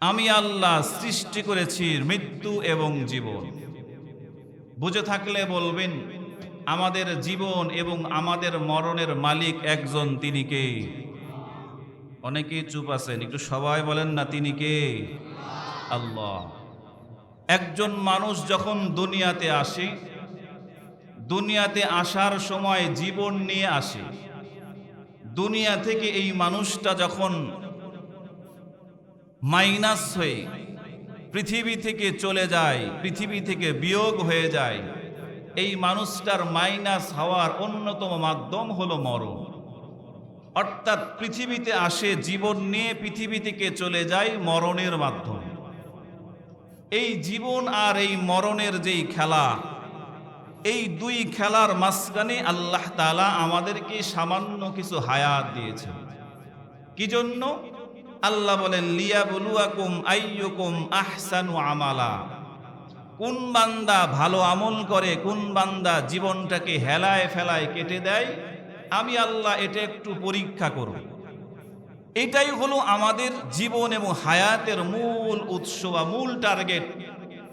আমি আল্লাহ সৃষ্টি করেছি মৃত্যু এবং জীবন। বুঝে থাকলে বলবেন, আমাদের জীবন এবং আমাদের মরণের মালিক একজন, তিনি কে? অনেকেই চুপ আছেন, একটু সবাই বলেন না, তিনি কে? আল্লাহ। একজন মানুষ যখন দুনিয়াতে আসে, দুনিয়াতে আসার সময় জীবন নিয়ে আসে। দুনিয়া থেকে এই মানুষটা যখন মাইনাস হয়ে পৃথিবী থেকে চলে যায়, পৃথিবী থেকে বিয়োগ হয়ে যায়, এই মানুষটার মাইনাস হওয়ার অন্যতম মাধ্যম হলো মরণ। অর্থাৎ পৃথিবীতে আসে জীবন নিয়ে, পৃথিবী থেকে চলে যায় মরণের মাধ্যমে। এই জীবন আর এই মরণের যেই খেলা, এই দুই খেলার মাঝখানে আল্লাহ তাআলা আমাদেরকে সামান্য কিছু হায়াত দিয়েছেন। কি জন্য? আল্লাহ বলেন, লিয়াবলুয়াকুম আইয়ুকুম আহসানু আমালা। কোন বান্দা ভালো আমল করে, কোন বান্দা জীবনটাকে হেলায় ফেলায় কেটে দেয়, আমি আল্লাহ এটা একটু পরীক্ষা করব। এটাই হলো আমাদের জীবন এবং হায়াতের মূল উৎস বা মূল টার্গেট,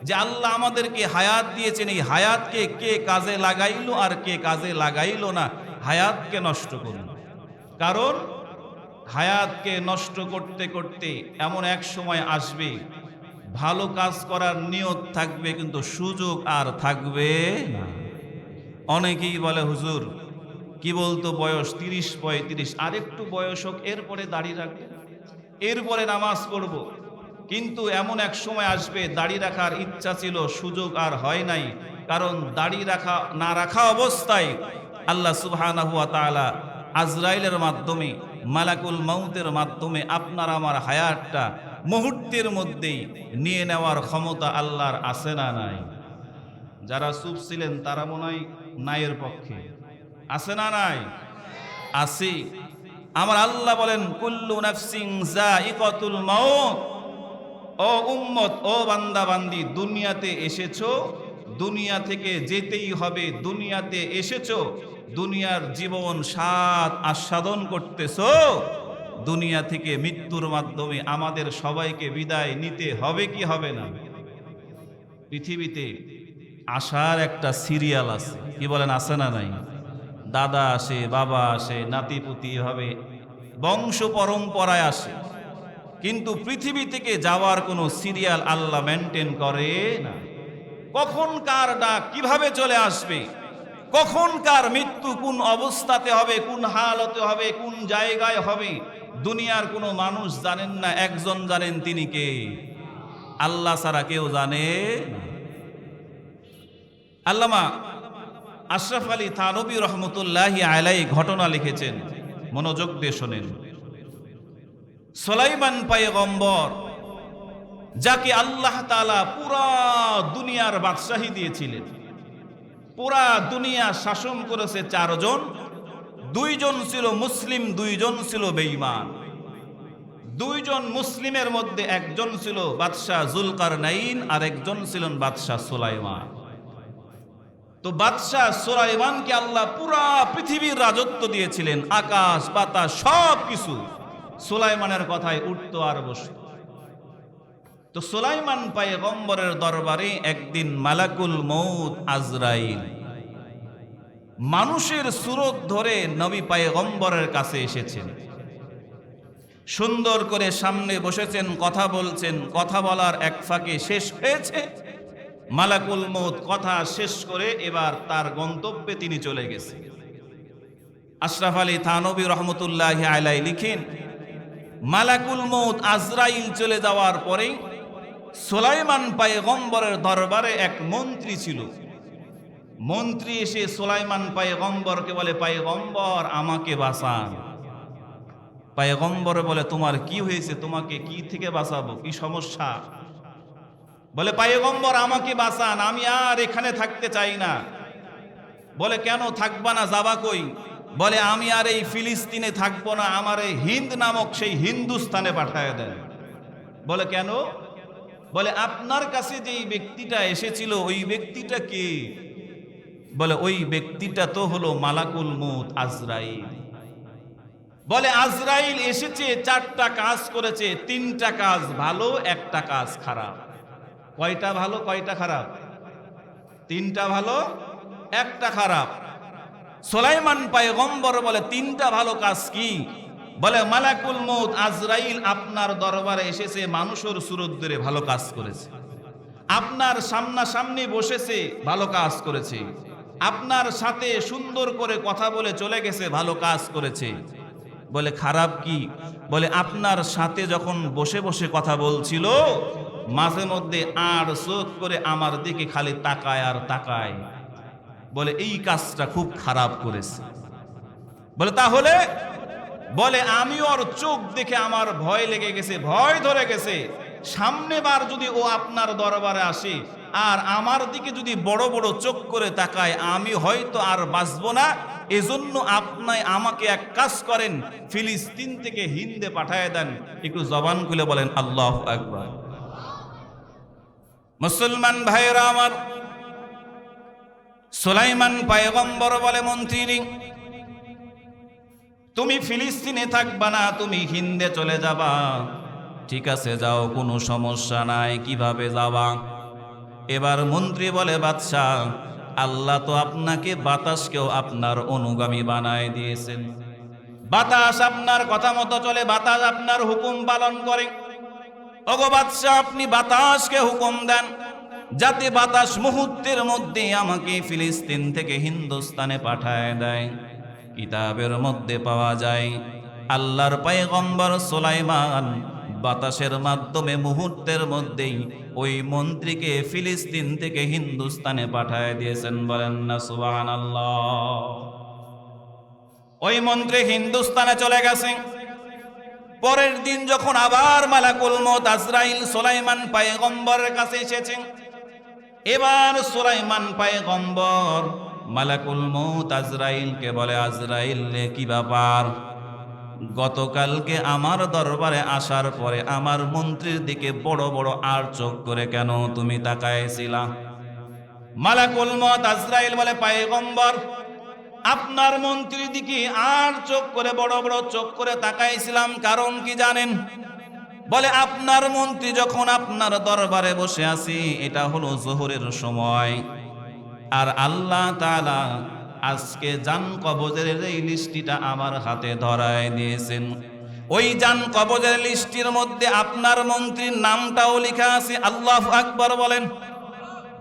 যে আল্লাহ আমাদেরকে হায়াত দিয়েছেন, এই হায়াতকে কে কাজে লাগাইলো আর কে কাজে লাগাইলো না, হায়াতকে নষ্ট করল। কারণ হায়াতকে নষ্ট করতে করতে এমন এক সময় আসবে, ভালো কাজ করার নিয়ত থাকবে কিন্তু সুযোগ আর থাকবে না। অনেকেই বলে, হুজুর কি বলতো, বয়স 30-35, আরেকটু বয়স হোক, এরপরে দাড়ি রাখবো, এরপরে নামাজ পড়ব। কিন্তু এমন এক সময় আসবে, দাড়ি রাখার ইচ্ছা ছিল, সুযোগ আর হয় নাই। কারণ দাড়ি না রাখা অবস্থায় আল্লাহ সুবহানাহু ওয়া তাআলা আজরাইলের মাধ্যমে, মালাকুল মাউতের মাধ্যমে আপনার আমার হায়াতটা মুহূর্তের মধ্যেই নিয়ে নেওয়ার ক্ষমতা আল্লাহর আছে না নাই? যারা চুপ ছিলেন তারা মনে হয় নাইয়ের পক্ষে। আছে না নাই? আছে। আমার আল্লাহ বলেন, কুল্লু নাফসিন যায়িকাতুল মাউত। ও উম্মত, ও বান্দা বান্দি, দুনিয়াতে এসেছো, দুনিয়া থেকে যেতেই হবে। দুনিয়াতে এসেছো, দুনিয়ার জীবন স্বাদ আস্বাদন করতেছো, দুনিয়া থেকে মৃত্যুর মাধ্যমে আমাদের সবাইকে বিদায় নিতে হবে কি হবে না? পৃথিবীতে আসার একটা সিরিয়াল আছে, কি বলেন, আছে না নাই? দাদা আসে, বাবা আসে, নাতিপুতি, হবে বংশ পরম্পরায় আসে। কিন্তু পৃথিবী থেকে যাওয়ার কোনো সিরিয়াল আল্লাহ মেনটেন করে না। কখন কার ডাক কিভাবে চলে আসবে, কখন কার মৃত্যু কোন অবস্থাতে হবে, কোন হালতে হবে, কোন জায়গায় হবে, দুনিয়ার কোনো মানুষ জানেন না। একজন জানেন, তিনি কে? আল্লাহ ছাড়া কেউ জানে না। আল্লামা আশরাফ আলী থানভী রহমতুল্লাহি আলাইহি ঘটনা লিখেছেন, মনোযোগ দিয়ে শোনেন। সুলাইমান পয়গম্বর, যাকে আল্লাহ তাআলা পুরা দুনিয়ার বাদশাহী দিয়েছিলেন, পুরা দুনিয়া শাসন করেছে চারজন, দুইজন ছিল মুসলিম, দুইজন ছিল বেঈমান। দুইজন মুসলিমের মধ্যে একজন ছিল বাদশাহ জুলকারনাইন, আর একজন ছিলেন বাদশাহ সুলাইমান। তো বাদশাহ সুলাইমানকে আল্লাহ পুরা পৃথিবীর রাজত্ব দিয়েছিলেন, আকাশ বাতাস সব কিছু সুলাইমানের কথায় উঠতো আর বসতো। তো সুলাইমান পয়গম্বরের দরবারে একদিন মালাকুল মউত আজরাইল মানুষের সুরত ধরে নবী পয়গম্বরের কাছে এসেছেন। সুন্দর করে সামনে বসেছেন, কথা বলছেন। কথা বলার এক ফাঁকে শেষ হয়েছে, মালাকুল মউত কথা শেষ করে এবার তার গন্তব্যে তিনি চলে গেছেন। আশরাফ আলী থানভী রহমতুল্লাহি আলাইহি লিখেন, মালাকুল মউত আজরাইল চলে যাওয়ার পরে সুলাইমান পয়গম্বরের দরবারে এক মন্ত্রী ছিল। মন্ত্রী এসে সুলাইমান পয়গম্বরকে বলে, পয়গম্বর আমাকে বাঁচান। পয়গম্বর বলে, তোমার কি হয়েছে, তোমাকে কি থেকে বাঁচাবো, কি সমস্যা? বলে, পয়গম্বর আমাকে বাঁচান, আমি আর এখানে থাকতে চাই না। বলে, কেন থাকবা না, যাবা কই? বলে, আমি আর এই ফিলিস্তিনে থাকবো না, আমার এই হিন্দ নামক সেই হিন্দুস্তানে পাঠায় দেন। বলে, কেন? বলে, আপনার কাছে যেই ব্যক্তিটা এসেছিল ওই ব্যক্তিটা কে? বলে, ওই ব্যক্তিটা তো হলো মালাকুল মউত আজরাইল। বলে আজরাইল এসেছে, 4টা কাজ করেছে, 3টা কাজ ভালো, 1টা কাজ খারাপ। কয়টা ভালো কয়টা খারাপ? 3টা ভালো 1টা খারাপ। সুলাইমান পয়গম্বর বলে 3টা ভালো কাজ কি? বলে মালাকুল মউত আজরাইল আপনার দরবারে এসেছে, মানুষের সুরত ধরে ভালো কাজ করেছে। আপনার সামনাসামনি বসেছে, ভালো কাজ করেছে। আপনার সাথে সুন্দর করে কথা বলে চলে গেছে, ভালো কাজ করেছে। বলে খারাপ কি? বলে আপনার সাথে যখন বসে বসে কথা বলছিল, মাঝে মধ্যে আর চোখ করে আমার দিকে খালি তাকায় আর তাকায়। বলে এই কাজটা খুব খারাপ করেছে। বলে তাহলে? বলে আমি ওর চোখ দেখে আমার ভয় লেগে গেছে, ভয় ধরে গেছে। সামনেবার যদি ও আপনার দরবারে আসে আর আমার দিকে যদি বড় বড় চোখ করে তাকায়, আমি হয়তো আর বাঁচবো না। এজন্য আপনি আমাকে এক কাজ করেন, ফিলিস্তিন থেকে হিন্দে পাঠায় দেন। একটু জবান খুলে বলেন আল্লাহু আকবার। মুসলমান ভাইরা আমার, সুলাইমান পয়গম্বর বলে মন্ত্রী, তুমি ফিলিস্তিনে থাকবা না, তুমি হিন্দে চলে যাবা। ঠিক আছে যাও, কোনো সমস্যা নাই। কিভাবে যাবা? এবার মন্ত্রী বলে বাদশাহ, আল্লাহ তো আপনাকে বাতাসকেও আপনার অনুগামী বানায় দিয়েছেন। বাতাস আপনার কথা মতো চলে, বাতাস আপনার হুকুম পালন করে। ওগো বাদশাহ, আপনি বাতাসকে হুকুম দেন যাতে বাতাস মুহূর্তের মধ্যে আমাকে ফিলিস্তিন থেকে হিন্দুস্তানে পাঠায় দেয়। কিতাবের মধ্যে পাওয়া যায় আল্লাহর পয়গম্বর সুলাইমান বাতাসের মাধ্যমে মুহূর্তের মধ্যেই ওই মন্ত্রীকে ফিলিস্তিন থেকে হিন্দুস্তানে পাঠায় দিয়েছেন। বলেন না সুবহানাল্লাহ। ওই মন্ত্রী হিন্দুস্তানে চলে গেছে। পরের দিন যখন আবার মালাকুল মউত আজরাইল সুলাইমান পয়গম্বরের কাছে এসেছে, এবার সুলাইমান পয়গম্বর মালাকুল মউত আজরাইলকে বলে, আজরাইল কি ব্যাপার? গতকালকে আমার দরবারে আসার পরে আমার মন্ত্রীর দিকে বড় বড় আর চোখ করে কেন তুমি তাকাইছিলা? মালাকুল মউত আজরাইল বলে, পয়গম্বর, আপনার মন্ত্রীর দিকে আর চোখ করে বড় বড় চোখ করে তাকাইছিলাম কারণ কি জানেন? বলে আপনার মন্ত্রী যখন আপনার দরবারে বসে আছি, এটা হলো যোহরের সময়, আর আল্লাহ তাআলা আজকে জান কবজের এই লিস্টিটা আমার হাতে ধরায় দিয়েছেন। ওই জান কবজের লিস্টির মধ্যে আপনার মন্ত্রীর নামটাও লেখা আছে। আল্লাহু আকবার বলেন।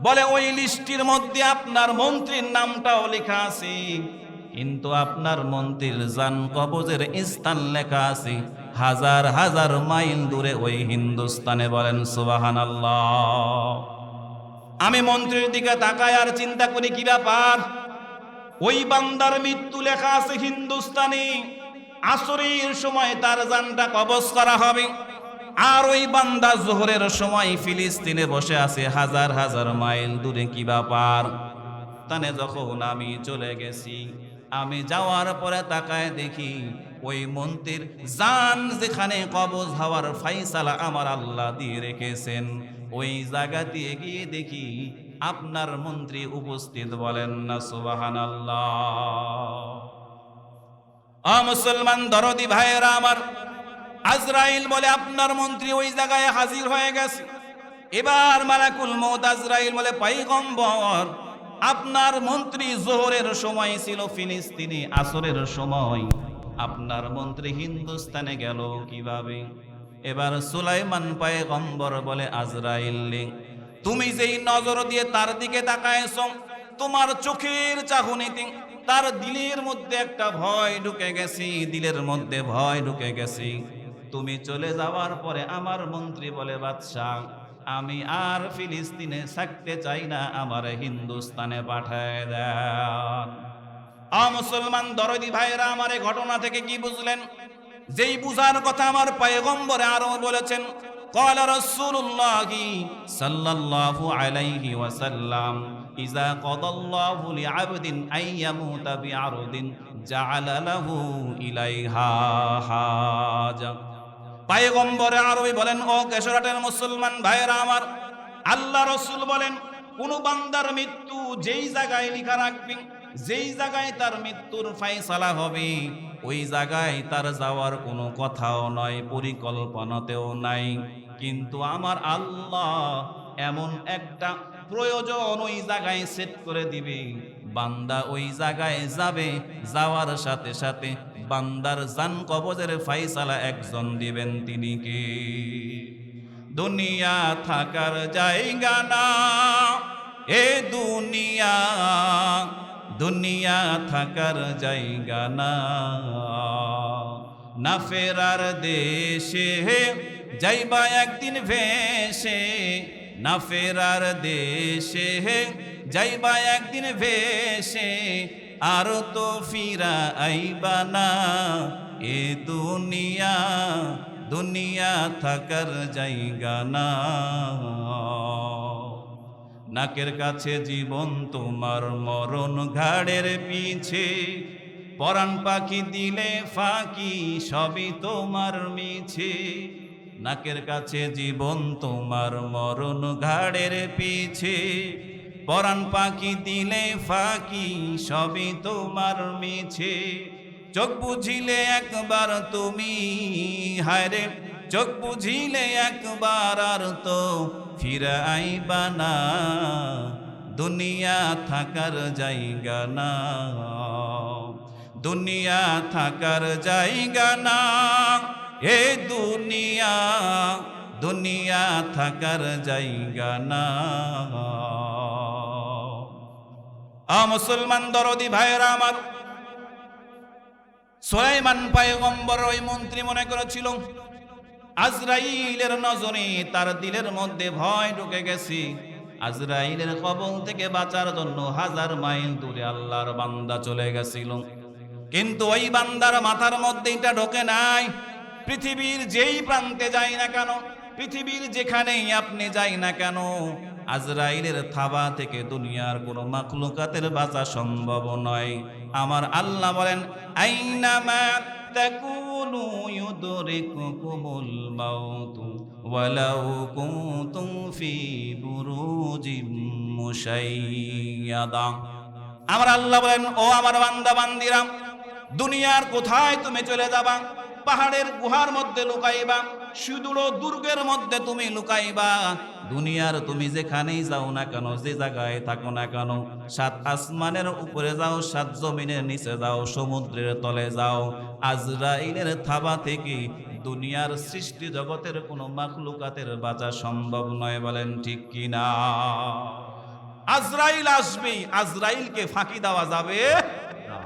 বলে ওই লিস্টির মধ্যে আপনার মন্ত্রীর নামটাও লেখা আছে, কিন্তু আপনার মন্ত্রীর জান কবজের স্থান লেখা আছে হাজার হাজার মাইল দূরে ওই হিন্দুস্তানে। বলেন সুবহানাল্লাহ। আমি মন্ত্রীর দিকে তাকাই আর চিন্তা করি কি ব্যাপার? ওই বান্দার মৃত্যু লেখা আছে হিন্দুস্তানে, আসরের সময় তার জানটা কবজ করা হবে, আর ওই বান্দা যোহরের সময় ফিলিস্তিনে বসে আছে হাজার হাজার মাইল দূরে। কি ব্যাপার? তানে যখন আমি চলে গেছি, আমি যাওয়ার পরে তাকায় দেখি ওই মন্ত্রীর জান যেখানে কবজ হওয়ার ফাইসালা আমার আল্লাহ দিয়ে রেখেছেন, ওই জায়গাতে গিয়ে দেখি আপনার মন্ত্রী উপস্থিত। বলেন না সুবহানাল্লাহ। মুসলমান দরদি ভাইয়েরা আমার, আজরাইল বলে আপনার মন্ত্রী ওই জায়গায় হাজির হয়ে গেছে। এবার মালাকুল মউত আজরাইল বলে, পয়গম্বর, আপনার মন্ত্রী যোহরের সময় ছিল ফিলিস্তিনে, আসরের সময় আপনার মন্ত্রী হিন্দুস্তানে গেল কিভাবে? এবার সুলাইমান পয়গম্বর বলে, আজরাইল, তুমি যেই নজর দিয়ে তার দিকে তাকায়ছ, তোমার চোখের চাহনিতে তার দিলের মধ্যে একটা ভয় ঢুকে গেছে, দিলের মধ্যে ভয় ঢুকে গেছে। তুমি চলে যাওয়ার পরে আমার মন্ত্রী বলে, বাদশাহ, আমি আর ফিলিস্তিনে থাকতে চাই না, আমার হিন্দুস্তানে পাঠায় দেন। মুসলমান দরদি ভাইরা আমার, এই ঘটনা থেকে কি বুঝলেন? যেই বুঝার কথা আমার পয়গম্বরে আরো বলেছেন, ক্বালা রাসূলুল্লাহি সাল্লাল্লাহু আলাইহি ওয়াসাল্লাম, ইযা কাদাল্লাহু লিআবদিন আইয়ামুতা বিআরদিন জাআলা লাহু ইলাইহা হাজা। পয়গম্বরে আরবি বলেন, ও কেশরাটের মুসলমান ভাইরা আমার, আল্লাহ রাসূল বলেন, কোন বান্দার মৃত্যু যেই জায়গায় লেখা রাখবে, যেই জায়গায় তার মৃত্যুর ফায়সালা হবে, ওই জায়গায় তার যাওয়ার কোনো কথাও নয়, পরিকল্পনাতেও নাই। কিন্তু আমার আল্লাহ এমন একটা প্রয়োজন ওই জায়গায় সেট করে দিবে, বান্দা ওই জায়গায় যাবে, যাওয়ার সাথে সাথে বান্দার জান কবজের ফায়সালা একজন দিবেন, তিনি কে? দুনিয়া থাকার জায়গা না এ দুনিয়া, দুনিয়া থাকার জায়গা না, না ফেরার দেশে যাইবা একদিন ভেসে, না ফেরার দেশে যাইবা একদিন ভেসে, আর তো ফিরা আইবা না এ দুনিয়া, দুনিয়া থাকার জায়গা না। নাকের কাছে জীবন তোমার, মরণ ঘাড়ের পিছে, পরাণ পাখি দিলে ফাঁকি, সবই তোমার মিছে। নাকের কাছে জীবন তোমার, মরণ ঘাড়ের পিছে, পরাণ পাখি দিলে ফাঁকি, সবই তোমার মিছে। চোখ বুঝিলে একবার তুমি, হায়রে চোখ বুঝিলে একবার আর তো ফিরে আইবা না, দুনিয়া থাকার জায়গা না, দুনিয়া থাকার জায়গা না এ দুনিয়া, দুনিয়া থাকার জায়গা না। মুসলমান দরদি ভাইরা আমার, সুলাইমান পয়গম্বর ওই মন্ত্রী মনে করেছিল আজরাইলের নজরে তার দিলের মধ্যে ভয় ঢুকে গেছে, আজরাইলের কবল থেকে বাঁচার জন্য 1000 মাইল দূরে আল্লাহর বান্দা চলে গেছিল। কিন্তু ওই বান্দার মাথার মধ্যে এটা ঢোকে নাই, পৃথিবীর যেই প্রান্তে যাই না কেন, পৃথিবীর যেখানেই আপনি যাই না কেন, আজরাইলের থাবা থেকে দুনিয়ার কোনো মাখলুকাতের বাঁচা সম্ভব নয়। আমার আল্লাহ বলেন, আইনামা তাকুনু ইউদরিকুকুমুল মাউতু ওয়ালাউ কুনতুম ফি বুরুজিম মুশাইয়াদা। আমার আল্লাহ বলেন, ও আমার বান্দা বান্দিরা, দুনিয়ার কোথায় তুমি চলে যাবা? পাহাড়ের গুহার মধ্যে লুকাইবা, সুদূর দুর্গের মধ্যে তুমি লুকাইবা, দুনিয়ার তুমি যেখানেই যাও না কেন, যে জায়গায় থাকো না কেন, 7 আসমানের উপরে যাও, 7 জমিনের নিচে যাও, সমুদ্রের তলে যাও, আজরাইলের থাবা থেকে দুনিয়ার সৃষ্টি জগতের কোনো মাখলুকাতের বাঁচা সম্ভব নয়। বলেন ঠিক কিনা? আজরাইল আসবে, আজরাইলকে ফাঁকি দেওয়া যাবে না।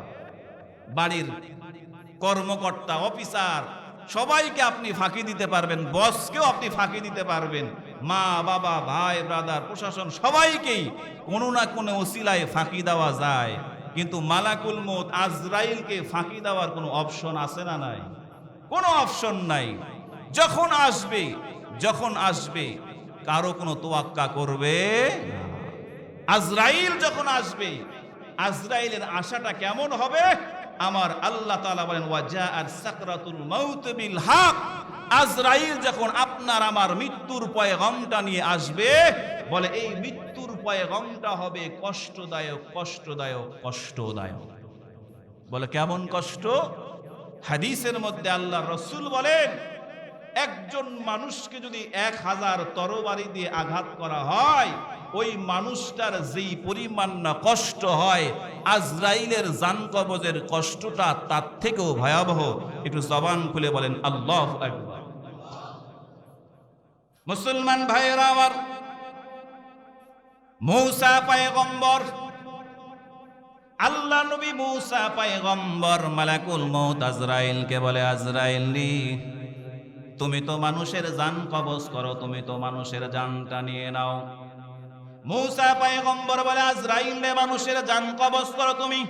বাড়ির কর্মকর্তা, অফিসার, সবাইকে আপনি ফাঁকি দিতে পারবেন, বসকেও আপনি ফাঁকি দিতে পারবেন, মা বাবা ভাই ব্রাদার প্রশাসন সবাইকেই কোনো না কোনো ওসিলায় ফাঁকি দেওয়া যায়। কিন্তু মালাকুল মউত আজরাইলকে ফাঁকি দেওয়ার কোনো অপশন আছে না? নাই, কোনো অপশন নাই। যখন আসবে, যখন আসবে কারো কোনো তোয়াক্কা করবে না। আজরাইল যখন আসবে, আজরাইলের আশাটা কেমন হবে? আমার আল্লাহ তাআলা বলেন, ওয়াজাআত সাকরাতুল মাউত বিল হক। আজরাইল যখন আপনার আমার মৃত্যুর পয়গামটা নিয়ে আসবে, বলে এই মৃত্যুর পয়গামটা হবে কষ্টদায়ক, কষ্টদায়ক, কষ্টদায়ক। বলে কেমন কষ্ট? হাদিসের মধ্যে আল্লাহর রাসূল বলেন, একজন মানুষকে যদি 1000 তরবারি দিয়ে আঘাত করা হয়, ওই মানুষটার যেই পরিমাণ না কষ্ট হয়, আজরাইলের জান কবজের কষ্টটা তার থেকেও ভয়াবহ। একটু জবান খুলে বলেন আল্লাহু আকবার। মুসলমান ভাইরা আমার, মূসা পয়গম্বর, আল্লাহ নবী মূসা পয়গম্বর মালাকুল মউত আজরাইলকে বলে, আজরাইল রে, তুমি তো মানুষের জান কবজ করো, তুমি তো মানুষের জানটা নিয়ে নাও। মূসা পয়গম্বর বলে, আজরাইল রে, মানুষের জান কবজ করো তুমি।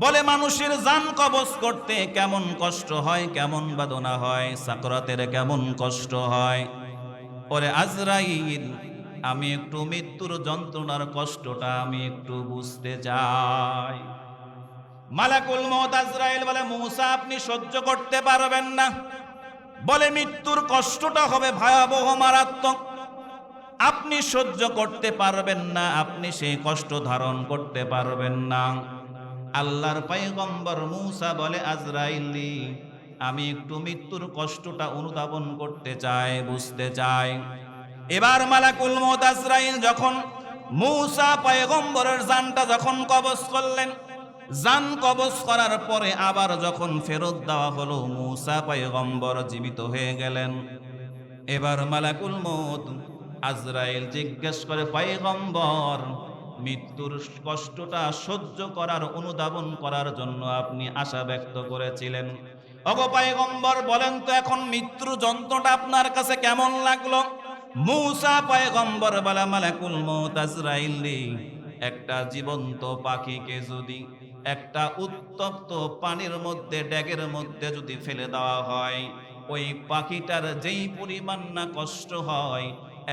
বলে মানুষের জান কবজ করতে কেমন কষ্ট হয়, কেমন বেদনা হয়, সাকরাতের কেমন কষ্ট হয়। ওরে আজরাইল, আমি একটু মৃত্যুর যন্ত্রণার কষ্টটা আমি একটু বুঝতে চাই। মালাকুল মউত আজরাইল বলে, মূসা আপনি সহ্য করতে পারবেন না। বলে মৃত্যুর কষ্টটা হবে ভয়াবহ, মারাত্মক, আপনি সহ্য করতে পারবেন না, আপনি সেই কষ্ট ধারণ করতে পারবেন না। আল্লাহর পয়গম্বর মূসা বলে, আজরাইল, আমি একটু মৃত্যুর কষ্টটা অনুধাবন করতে চাই, বুঝতে চাই। এবার মালাকুল মউত আজরাইল যখন মূসা পয়গম্বরের জানটা যখন কবজ করলেন, জান কবজ করার পরে আবার যখন ফেরত দেওয়া হলো, মূসা পয়গম্বর জীবিত হয়ে গেলেন। এবার মালাকুল মউত আজরাইল জিজ্ঞেস করে, পয়গম্বর, মৃত্যুর কষ্টটা সহ্য করার, অনুধাবন করার জন্য আপনি আশা ব্যক্ত করেছিলেন। ওগো পয়গম্বর, বলেন তো এখন মৃত্যুর যন্ত্রটা আপনার কাছে কেমন লাগলো? মূসা পয়গম্বর বলে, মালাকুল মউত আজরাইল, একটা জীবন্ত পাখিকে যদি একটা উত্তপ্ত পানির মধ্যে, ড্যাগের মধ্যে যদি ফেলে দেওয়া হয়, ওই পাখিটার যেই পরিমাণ না কষ্ট হয়,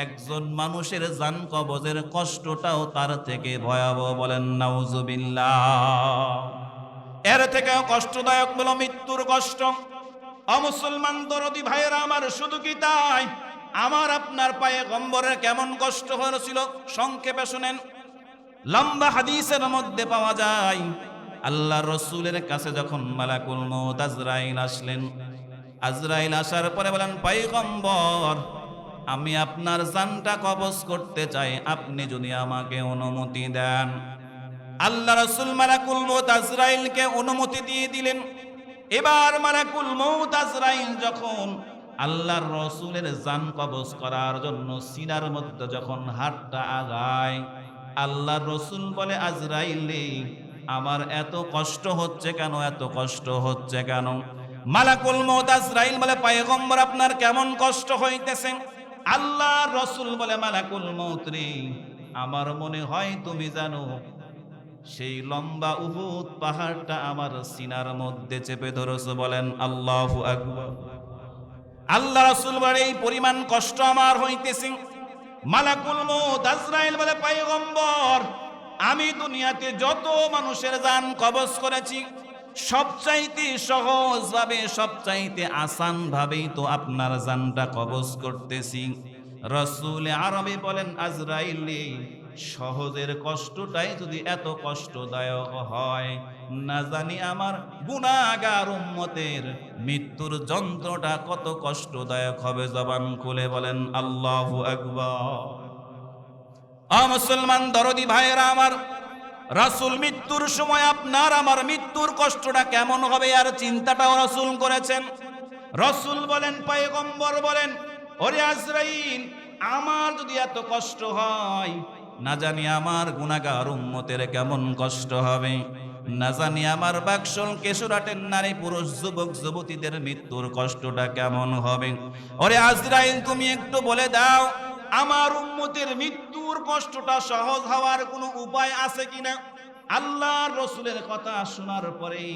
একজন মানুষের জান কবজের কষ্টটাও তার থেকে ভয়াবহ। বলেন নাউজুবিল্লাহ। এর থেকেও কষ্টদায়ক হলো মৃত্যুর কষ্ট। অমুসলমান দরদি ভাইয়েরা আমার, শুধু কি তাই, আমার আপনার পয়গম্বরের কেমন কষ্ট হয়েছিল সংক্ষেপে শুনেন। লম্বা হাদিসের মধ্যে পাওয়া যায়, আল্লাহ রসুলের কাছে যখন মালাকুল মউত আজরাইল আসলেন, আজরাইল আসার পরে বলেন, পয়গম্বর, আমি আপনার জানটা কবজ করতে চাই, আপনি যদি আমাকে অনুমতি দেন। আল্লাহ রসুল মালাকুল মউত আজরাইলকে অনুমতি দিয়ে দিলেন। এবার মালাকুল মউত আজরাইল যখন আল্লাহর রসুলের জান কবজ করার জন্য সিনার মধ্যে যখন হাতটা আগায়, আল্লাহর রসুল বলে, আজরাইল, আমার এত কষ্ট হচ্ছে কেন, এত কষ্ট হচ্ছে কেন? মালাকুল মউত আজরাইল বলে, পয়গম্বর, আপনার কেমন কষ্ট হইতেছে? আল্লাহর রসুল বলে, মালাকুল মউত রে, আমার মনে হয় তুমি জানো, সেই লম্বা উহুদ পাহাড়টা আমার সিনার মধ্যে চেপে ধরেছে। বলেন আল্লাহু আকবার। আল্লাহ রাসূল বলে, এই পরিমাণ কষ্ট আমার হইতেছে। মালাকুল মউত আজরাইল বলে, পয়গম্বর, আমি দুনিয়াতে যত মানুষের জান কবজ করেছি, সবচাইতে সহজ ভাবে, সবচাইতে আসান ভাবেই তো আপনার জানটা কবজ করতেছি। রাসূল আরবি বলেন, আজরাইল, সহজের কষ্টটাই যদি এত কষ্টদায়ক হয়, না জানি আমার গুনাহগার উম্মতের মৃত্যুর যন্ত্রটা কত কষ্টদায়ক হবে। জবান খুলে বলেন আল্লাহু আকবার। মুসলমান দরদি ভাইয়েরা আমার, রাসূল মৃত্যুর সময় আপনার আমার মৃত্যুর কষ্টটা কেমন হবে আর চিন্তাটাও রাসূল করেছেন। রাসূল বলেন, পয়গম্বর বলেন, ওরে আজরাইল, আমার যদি এত কষ্ট হয়, না জানি আমার গুনাহগার উম্মতের কেমন কষ্ট হবে, না জানি আমার বাকশাল কেশরাটের নারী পুরুষ যুবক যুবতীদের মৃত্যুর কষ্টটা কেমন হবে। ওরে আজরাইল, তুমি একটু বলে দাও, আমার উম্মতের মৃত্যুর কষ্টটা সহজ হওয়ার কোনো উপায় আছে কিনা? আল্লাহর রাসূলের কথা শোনার পরেই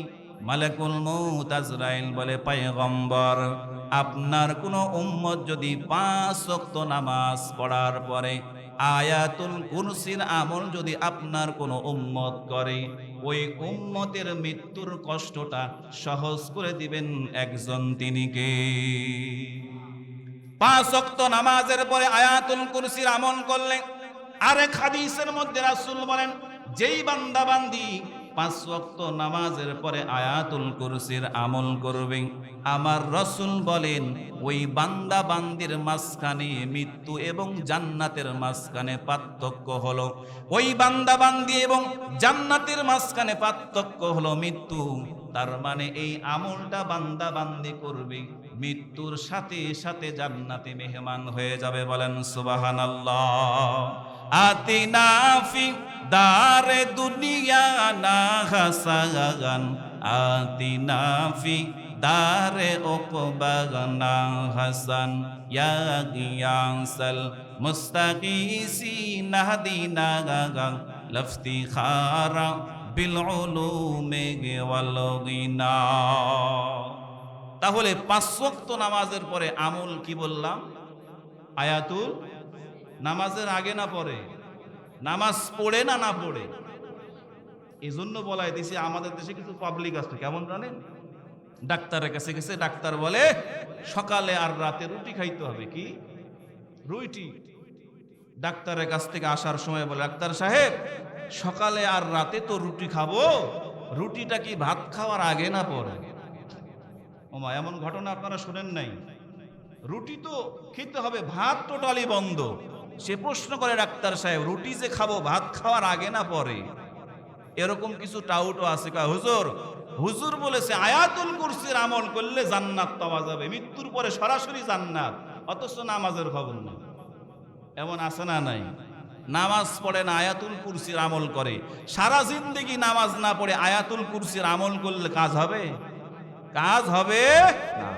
মালাকুল মউত আজরাইল বলে, পয়গম্বর, আপনার কোনো উম্মত যদি 5 ওয়াক্ত নামাজ পড়ার পরে আয়াতুল কুরসির আমল যদি আপনার কোনো উম্মত করে, ওই উম্মতের মৃত্যুর কষ্টটা সহজ করে দিবেন একজন, তিনি কে? 5 ওয়াক্ত নামাজের পরে আয়াতুল কুরসির আমল করলে। আরেক হাদিসের মধ্যে রাসূল বলেন, যেই বান্দা বান্দি 5 ওয়াক্ত নামাজের পরে আয়াতুল কুরসির আমল করবে, আমার রাসূল বলেন, ওই বান্দা বান্দির মাঝখানে মৃত্যু এবং জান্নাতের মাঝখানে পার্থক্য হলো। ওই বান্দা বান্দি এবং জান্নাতের মাঝখানে পার্থক্য হলো মৃত্যু। তার মানে এই আমলটা বান্দা বান্দি করবে, মৃত্যুর সাথে সাথে জান্নাতে মেহমান হয়ে যাবে। বলেন সুবহানাল্লাহ। আতিনা ফি দারে দুনিয়া না হাসান, আতিনা ফি দারে উকবা না হাসান, ইয়া গিয়াসাল মুস্তাগীসিন হাদিনা লাফতিখারা বিল উলুমি ওয়াল গিনা। তাহলে 5 ওয়াক্ত নামাজের পরে আমল কি বললাম? আয়াতুল, নামাজের আগে না পরে? নামাজ পড়ে না না পড়ে? এই জন্য বলাই দিছি, আমাদের দেশে কিছু পাবলিক আছে, কেমন জানেন, ডাক্তারের কাছে গেছে, ডাক্তার বলে সকালে আর রাতে রুটি খাইতে হবে। কি রুটি? ডাক্তারের কাছ থেকে আসার সময় বলে, ডাক্তার সাহেব, সকালে আর রাতে তো রুটি খাবো, রুটিটা কি ভাত খাওয়ার আগে না পরে? ওমা, এমন ঘটনা আপনারা শুনেন নাই? রুটি তো খেতে হবে, ভাত টোটালি বন্ধ। সে প্রশ্ন করে ডাক্তার সাহেব, রুটি যে খাবো ভাত খাওয়ার আগে না পরে? এরকম কিছু টাউটও আছে। হুজুর, হুজুর বলেছে আয়াতুল কুরসির আমল করলে জান্নাত পাওয়া যাবে, মৃত্যুর পরে সরাসরি জান্নাত, অথচ নামাজের খবর নেই। এমন আছে না নাই? নামাজ পড়ে না, আয়াতুল কুরসির আমল করে। সারা জিন্দেগি নামাজ না পড়ে আয়াতুল কুরসির আমল করলে কাজ হবে? কাজ হবে না।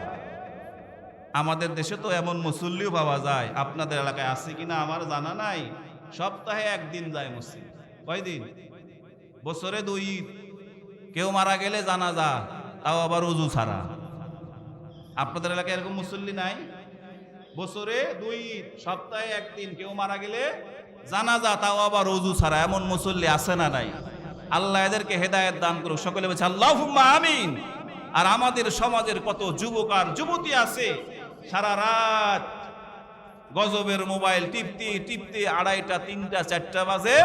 আমাদের দেশে তো এমন মুসল্লিও পাওয়া যায়, আপনাদের এলাকায় আছে কিনা আমার জানা নাই। সপ্তাহে একদিন যায় মসজিদ। কয়দিন? বছরে 2 ঈদ। কেউ মারা গেলে জানাজা, তাও আবার ওযু ছাড়া। আপনাদের এলাকায় এরকম মুসল্লি নাই? বছরে 2 ঈদ, সপ্তাহে একদিন, কেউ মারা গেলে জানাজা, তাও আবার ওযু ছাড়া। এমন মুসল্লি আছে না নাই? আল্লাহ এদেরকে হেদায়েত দান করুক। সকলে বলছে আল্লাহুম্মা আমিন। আর আমাদের সমাজের কত যুবক আর যুবতী আছে সারা রাত গজবের মোবাইল টিপতে টিপতে 2:30, 3টা, 4টা বাজে।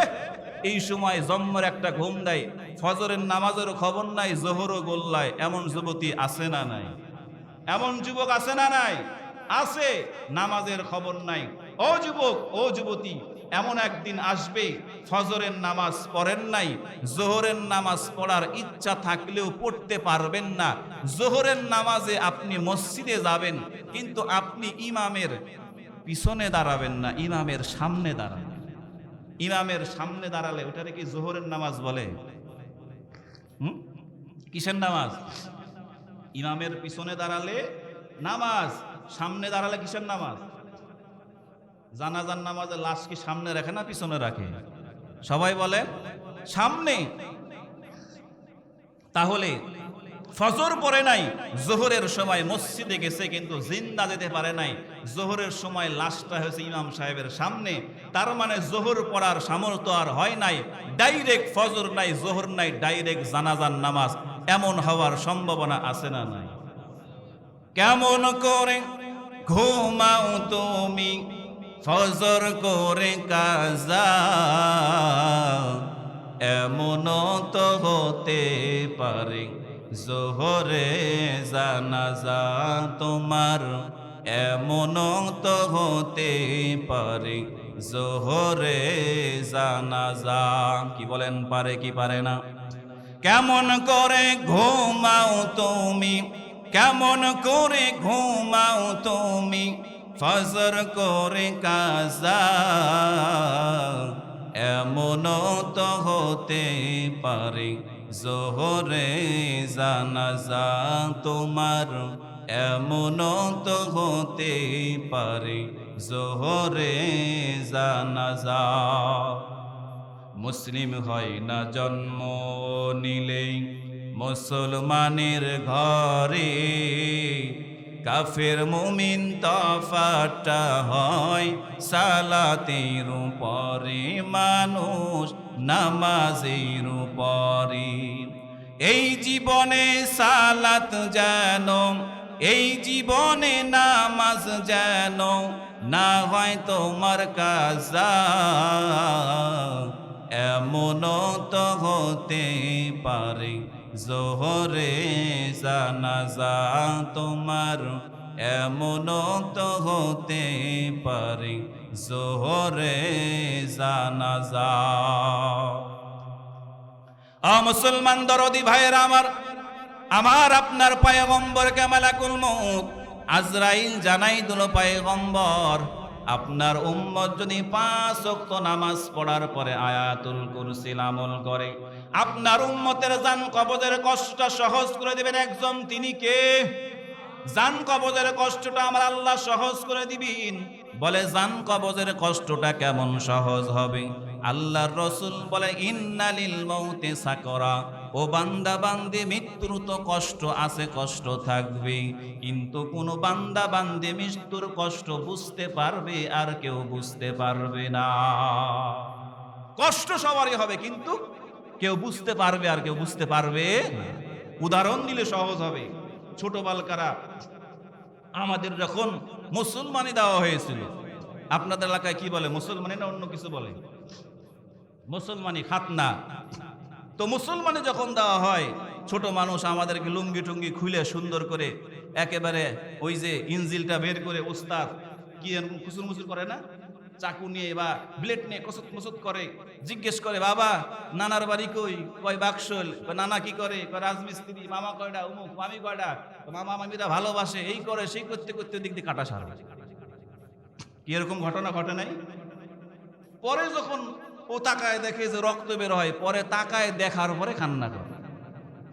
এই সময় জম্মের একটা ঘুম দেয়, ফজরের নামাজের খবর নাই, জোহরও গোল্লায়। এমন যুবতী আছে না নাই? এমন যুবক আছে না নাই? আছে, নামাজের খবর নাই। ও যুবক, ও যুবতী, এমন একদিন আসবে ফজরের নামাজ পড়েন নাই, জোহরের নামাজ পড়ার ইচ্ছা থাকলেও পড়তে পারবেন না। জোহরের নামাজে আপনি মসজিদে যাবেন, কিন্তু আপনি ইমামের পিছনে দাঁড়াবেন না, ইমামের সামনে দাঁড়াবেন। ইমামের সামনে দাঁড়ালে ওটারে কি জোহরের নামাজ বলে? কিসের নামাজ? ইমামের পিছনে দাঁড়ালে নামাজ, সামনে দাঁড়ালে কিসের নামাজ? জানাজার নামাজে লাশ কি সামনে রাখে না পিছনে রাখে? সবাই বলে সামনে। তাহলে ফজর পড়ে নাই, জোহরের সময় মসজিদে গেছে, কিন্তু জিন্দা যেতে পারে নাই। জোহরের সময় লাশটা হয়েছে ইমাম সাহেবের সামনে। তার মানে জোহর পড়ার সামর্থ্য আর হয় নাই। ডাইরেক্ট ফজর নাই, জোহর নাই, ডাইরেক্ট জানাজার নামাজ। এমন হওয়ার সম্ভাবনা আছে না নাই? কেমন করে ঘুমাও তুমি ফজর করে কাজা, এমন তো হতে পারে জোহরে জানাজা তোমার, এমন তো হতে পারে জোহরে জানাজা। কি বলেন, পারে কি পারে না? কেমন করে ঘুমাও তুমি, কেমন করে ঘুমাও তুমি ফজর করে কাজা, এমন তো হতে পারে জোহরে জানাজা তোমার, এমন তো হতে পারে জোহরে জানাজা। মুসলিম হয় না জন্ম নিলেই মুসলমানের ঘরে, কাফের মুমিন তফাৎটা হয় সালাতের উপরে, মানুষ নামাজের উপরে। এই জীবনে সালাত যেন, এই জীবনে নামাজ যেন না হয় তোমার কাজা, এমন তো হতে পারে জোহরে জানাজা তোমার, এমন তো হতে পারে জোহরে জানাজা। মুসলমান দরদি ভাইয়েরা আমার, আমার আপনার পয়গম্বরকে মালাকুল মউত আজরাইল জানাই দিল, পয়গম্বর আপনার উম্মত যদি 5 ওয়াক্ত নামাজ পড়ার পরে আয়াতুল কুরসির আমল করে, আপনার উম্মতের জান কবজের কষ্টটা সহজ করে দিবেন একজন, তিনি কে? জান কবজের কষ্টটা আমার আল্লাহ সহজ করে দিবেন। বলে জান কবজের কষ্টটা কেমন সহজ হবে? আল্লাহর রাসূল বলে ইন্নালিল মাউতি সাকরা, ও বান্দা বান্দি মৃত্যুর তো কষ্ট আছে, কষ্ট থাকবে, কিন্তু কোন বান্দা বান্দি মৃত্যুর কষ্ট বুঝতে পারবে আর কেউ বুঝতে পারবে না। কষ্ট সবারই হবে, কিন্তু কেউ বুঝতে পারবে আর কেউ বুঝতে পারবে না। উদাহরণ দিলে সহজ হবে। ছোট বালকারা আমাদের যখন মুসলমানি দেওয়া হয়েছিল, আপনাদের এলাকায় কি বলে? মুসলমানি না অন্য কিছু বলে? মুসলমানি, খাতনা। তো মুসলমানে যখন দেওয়া হয়, ছোট মানুষ আমাদেরকে লুঙ্গি টুঙ্গি খুলে সুন্দর করে একেবারে ওই যে ইনজিলটা বের করে ওস্তাদ কি এরকম খুসুর মুসুর করে না, চাকু নিয়ে বা ব্লেড নিয়ে কসত মসত করে, জিজ্ঞেস করে বাবা নানার বাড়ি কই, কয় বাক্সল, নানা কি করে, কয় রাজমিস্ত্রি, মামা কয়টা, উমুক মামি কয়টা, মামা মামিরা ভালোবাসে, এই করে সেই করতে করতে দিক দিয়ে কাটা সারবে। কি এরকম ঘটনা ঘটে নাই? পরে যখন ও তাকায় দেখে যে রক্ত বের হয়, পরে তাকায় দেখার পরে কান্না করে।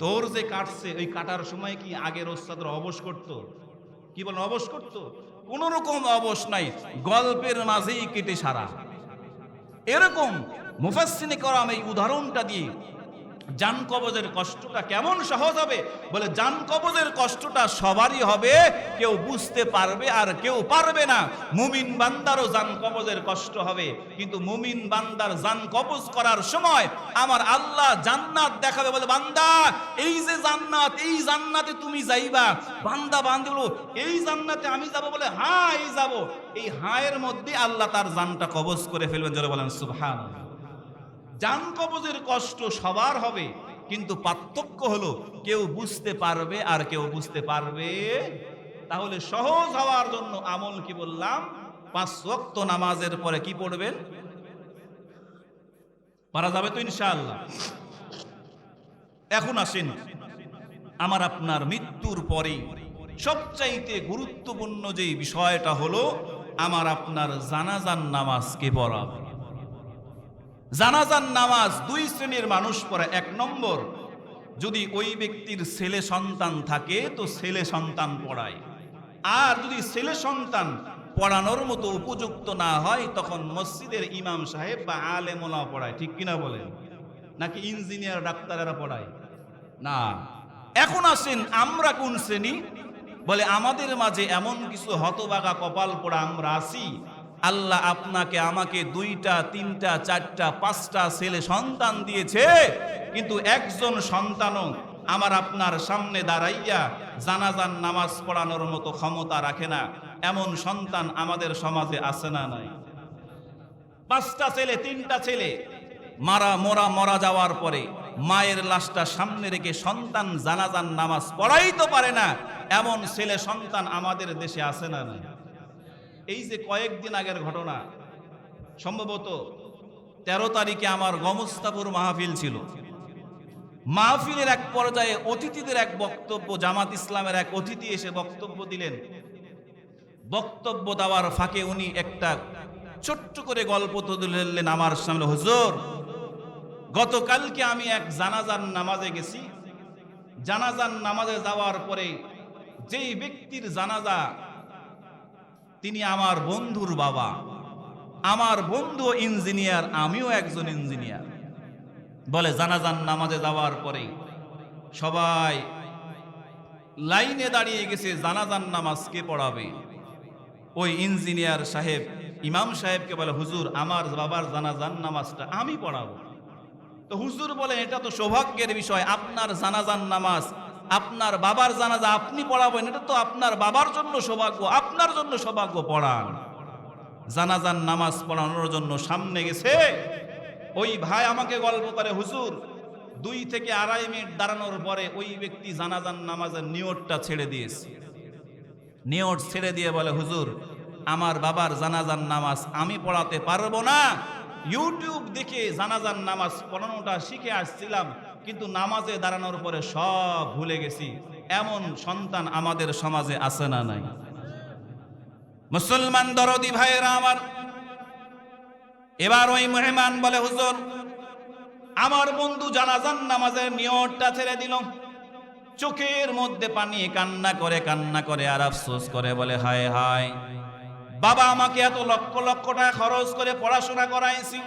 তোর যে কাটছে ওই কাটার সময় কি আগের ওস্তাদরা অবশ করতো? কি বলেন, অবশ করতো? কোন রকম অবশ নাই, গল্পের মাঝেই কেটে সারা। এরকম মুফাসসিরে কেরাম এই উদাহরণটা দিয়ে জান কবজের কষ্টটা কেমন সহজ হবে, বলে জান কবজের কষ্টটা সবারই হবে, কেউ বুঝতে পারবে আর কেউ পারবে না। মুমিন বান্দারও জান কবজের কষ্ট হবে, কিন্তু মুমিন বান্দার জান কবজ করার সময় আমার আল্লাহ জান্নাত দেখাবে, বলে বান্দা এই যে জান্নাত, এই জান্নাতে তুমি যাইবা। বান্দা বান্দি বলো এই জান্নাতে আমি যাব, বলে হ্যাঁ এই যাব। এই হায়ের মধ্যে আল্লাহ তার জানটা কবজ করে ফেলবেন। জোরে বলেন সুবহানাল্লাহ। জান কবজের কষ্ট সবার হবে, কিন্তু পার্থক্য হলো কেউ বুঝতে পারবে আর কেউ বুঝতে পারবে। তাহলে সহজ হওয়ার জন্য আমল কি বললাম? 5 ওয়াক্ত নামাজের পরে কি পড়বেন? পারা যাবে তো ইনশাআল্লাহ। এখন আসেন, আমার আপনার মৃত্যুর পরে সবচাইতে গুরুত্বপূর্ণ যে বিষয়টা হলো আমার আপনার জানাজার নামাজ কে পড়াবে। জানাজার নামাজ 2 শ্রেণীর মানুষ পড়ে। 1 নম্বর, যদি ওই ব্যক্তির ছেলে সন্তান থাকে তো ছেলে সন্তান পড়ায়, আর যদি ছেলে সন্তান পড়ানোর মতো উপযুক্ত না হয় তখন মসজিদের ইমাম সাহেব বা আলেম ওলামা পড়ায়। ঠিক কিনা বলেন? নাকি ইঞ্জিনিয়ার ডাক্তারেরা পড়ায়? না। এখন আসেন আমরা কোন শ্রেণী? বলে আমাদের মাঝে এমন কিছু হতভাগা কপাল পোড়া আমরা আছি, আল্লাহ আপনাকে আমাকে 2টা 3টা 4টা 5টা ছেলে সন্তান দিয়েছে, কিন্তু একজন সন্তানও আমার আপনার সামনে দাঁড়াইয়া জানাজার নামাজ পড়ানোর মতো ক্ষমতা রাখে না। এমন সন্তান আমাদের সমাজে আছে না নাই? 5টা ছেলে 3টা ছেলে মারা যাওয়ার পরে মায়ের লাশটা সামনে রেখে সন্তান জানাজার নামাজ পড়াইতে পারে না, এমন ছেলে সন্তান আমাদের দেশে আছে না নাই? এই যে কয়েকদিন আগের ঘটনা, সম্ভবত 13 তারিখে আমার গমস্তাপুর মাহফিল ছিল। মাহফিলের এক পর্যায়ে অতিথিদের এক বক্তব্য, জামাত ইসলামের এক অতিথি এসে বক্তব্য দিলেন। বক্তব্য দেওয়ার ফাঁকে উনি একটা ছোট্ট করে গল্প তুললেন আমার সামনে। হুজুর, গতকালকে আমি এক জানাজার নামাজে গেছি। জানাজার নামাজে যাওয়ার পরে যেই ব্যক্তির জানাজা, তিনি আমার বন্ধুর বাবা। আমার বন্ধু ইঞ্জিনিয়ার, আমিও একজন ইঞ্জিনিয়ার। বলে জানাজার নামাজে যাওয়ার পরে সবাই লাইনে দাঁড়িয়ে গেছে জানাজার নামাজ কে পড়াবে। ওই ইঞ্জিনিয়ার সাহেব ইমাম সাহেবকে বলে, হুজুর আমার বাবার জানাজার নামাজটা আমি পড়াবো। তো হুজুর বলে, এটা তো সৌভাগ্যের বিষয়, আপনার জানাজার নামাজ, আপনার বাবার জানাজা আপনি পড়াবেন, এটা তো আপনার বাবার জন্য সৌভাগ্য, আপনার জন্য সৌভাগ্য, পড়ান। জানাজার নামাজ পড়ানোর জন্য সামনে গেছে। ওই ভাই আমাকে গল্প করে, হুজুর 2 থেকে 2.5 মিনিট দাঁড়ানোর পরে ওই ব্যক্তি জানাজার নামাজের নিয়তটা ছেড়ে দিয়েছে। নিয়ত ছেড়ে দিয়ে বলে, হুজুর আমার বাবার জানাজার নামাজ আমি পড়াতে পারবো না, ইউটিউব দেখে জানাজার নামাজ পড়ানোটা শিখে আসছিলাম, কিন্তু নামাজে দাঁড়ানোর পরে সব ভুলে গেছি। এমন সন্তান আমাদের সমাজে আছে না নাই? মুসলমান দরদি ভাইয়েরা আমার, এবার ওই মেহমান বলে, হুজুর আমার বন্ধু জানাজার নামাজের নিয়তটা ছেড়ে দিল। চোখের মধ্যে পানি, কান্না করে আর আফসোস করে, বলে হায় হায়, বাবা আমাকে এত লক্ষ লক্ষ টাকা খরচ করে পড়াশোনা করাইছি,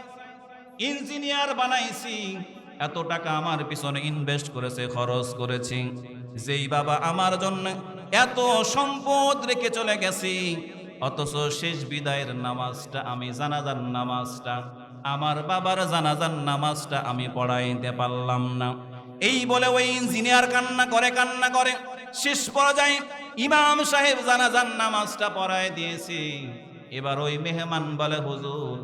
ইঞ্জিনিয়ার বানাইছি, এত টাকা আমার পিছনে ইনভেস্ট করেছে, খরচ করেছি, যেই বাবা আমার জন্য এত সম্পদ রেখে চলে গেছি, অথচ শেষ বিদায়ের নামাজটা আমি জানাজার নামাজটা, আমার বাবার জানাজার নামাজটা আমি পড়াইতে পারলাম না। এই বলে ওই ইঞ্জিনিয়ার কান্না করে শেষ পর্যায়ে ইমাম সাহেব জানাজার নামাজটা পড়ায় দিয়েছে। এবার ওই মেহমান বলে, হুজুর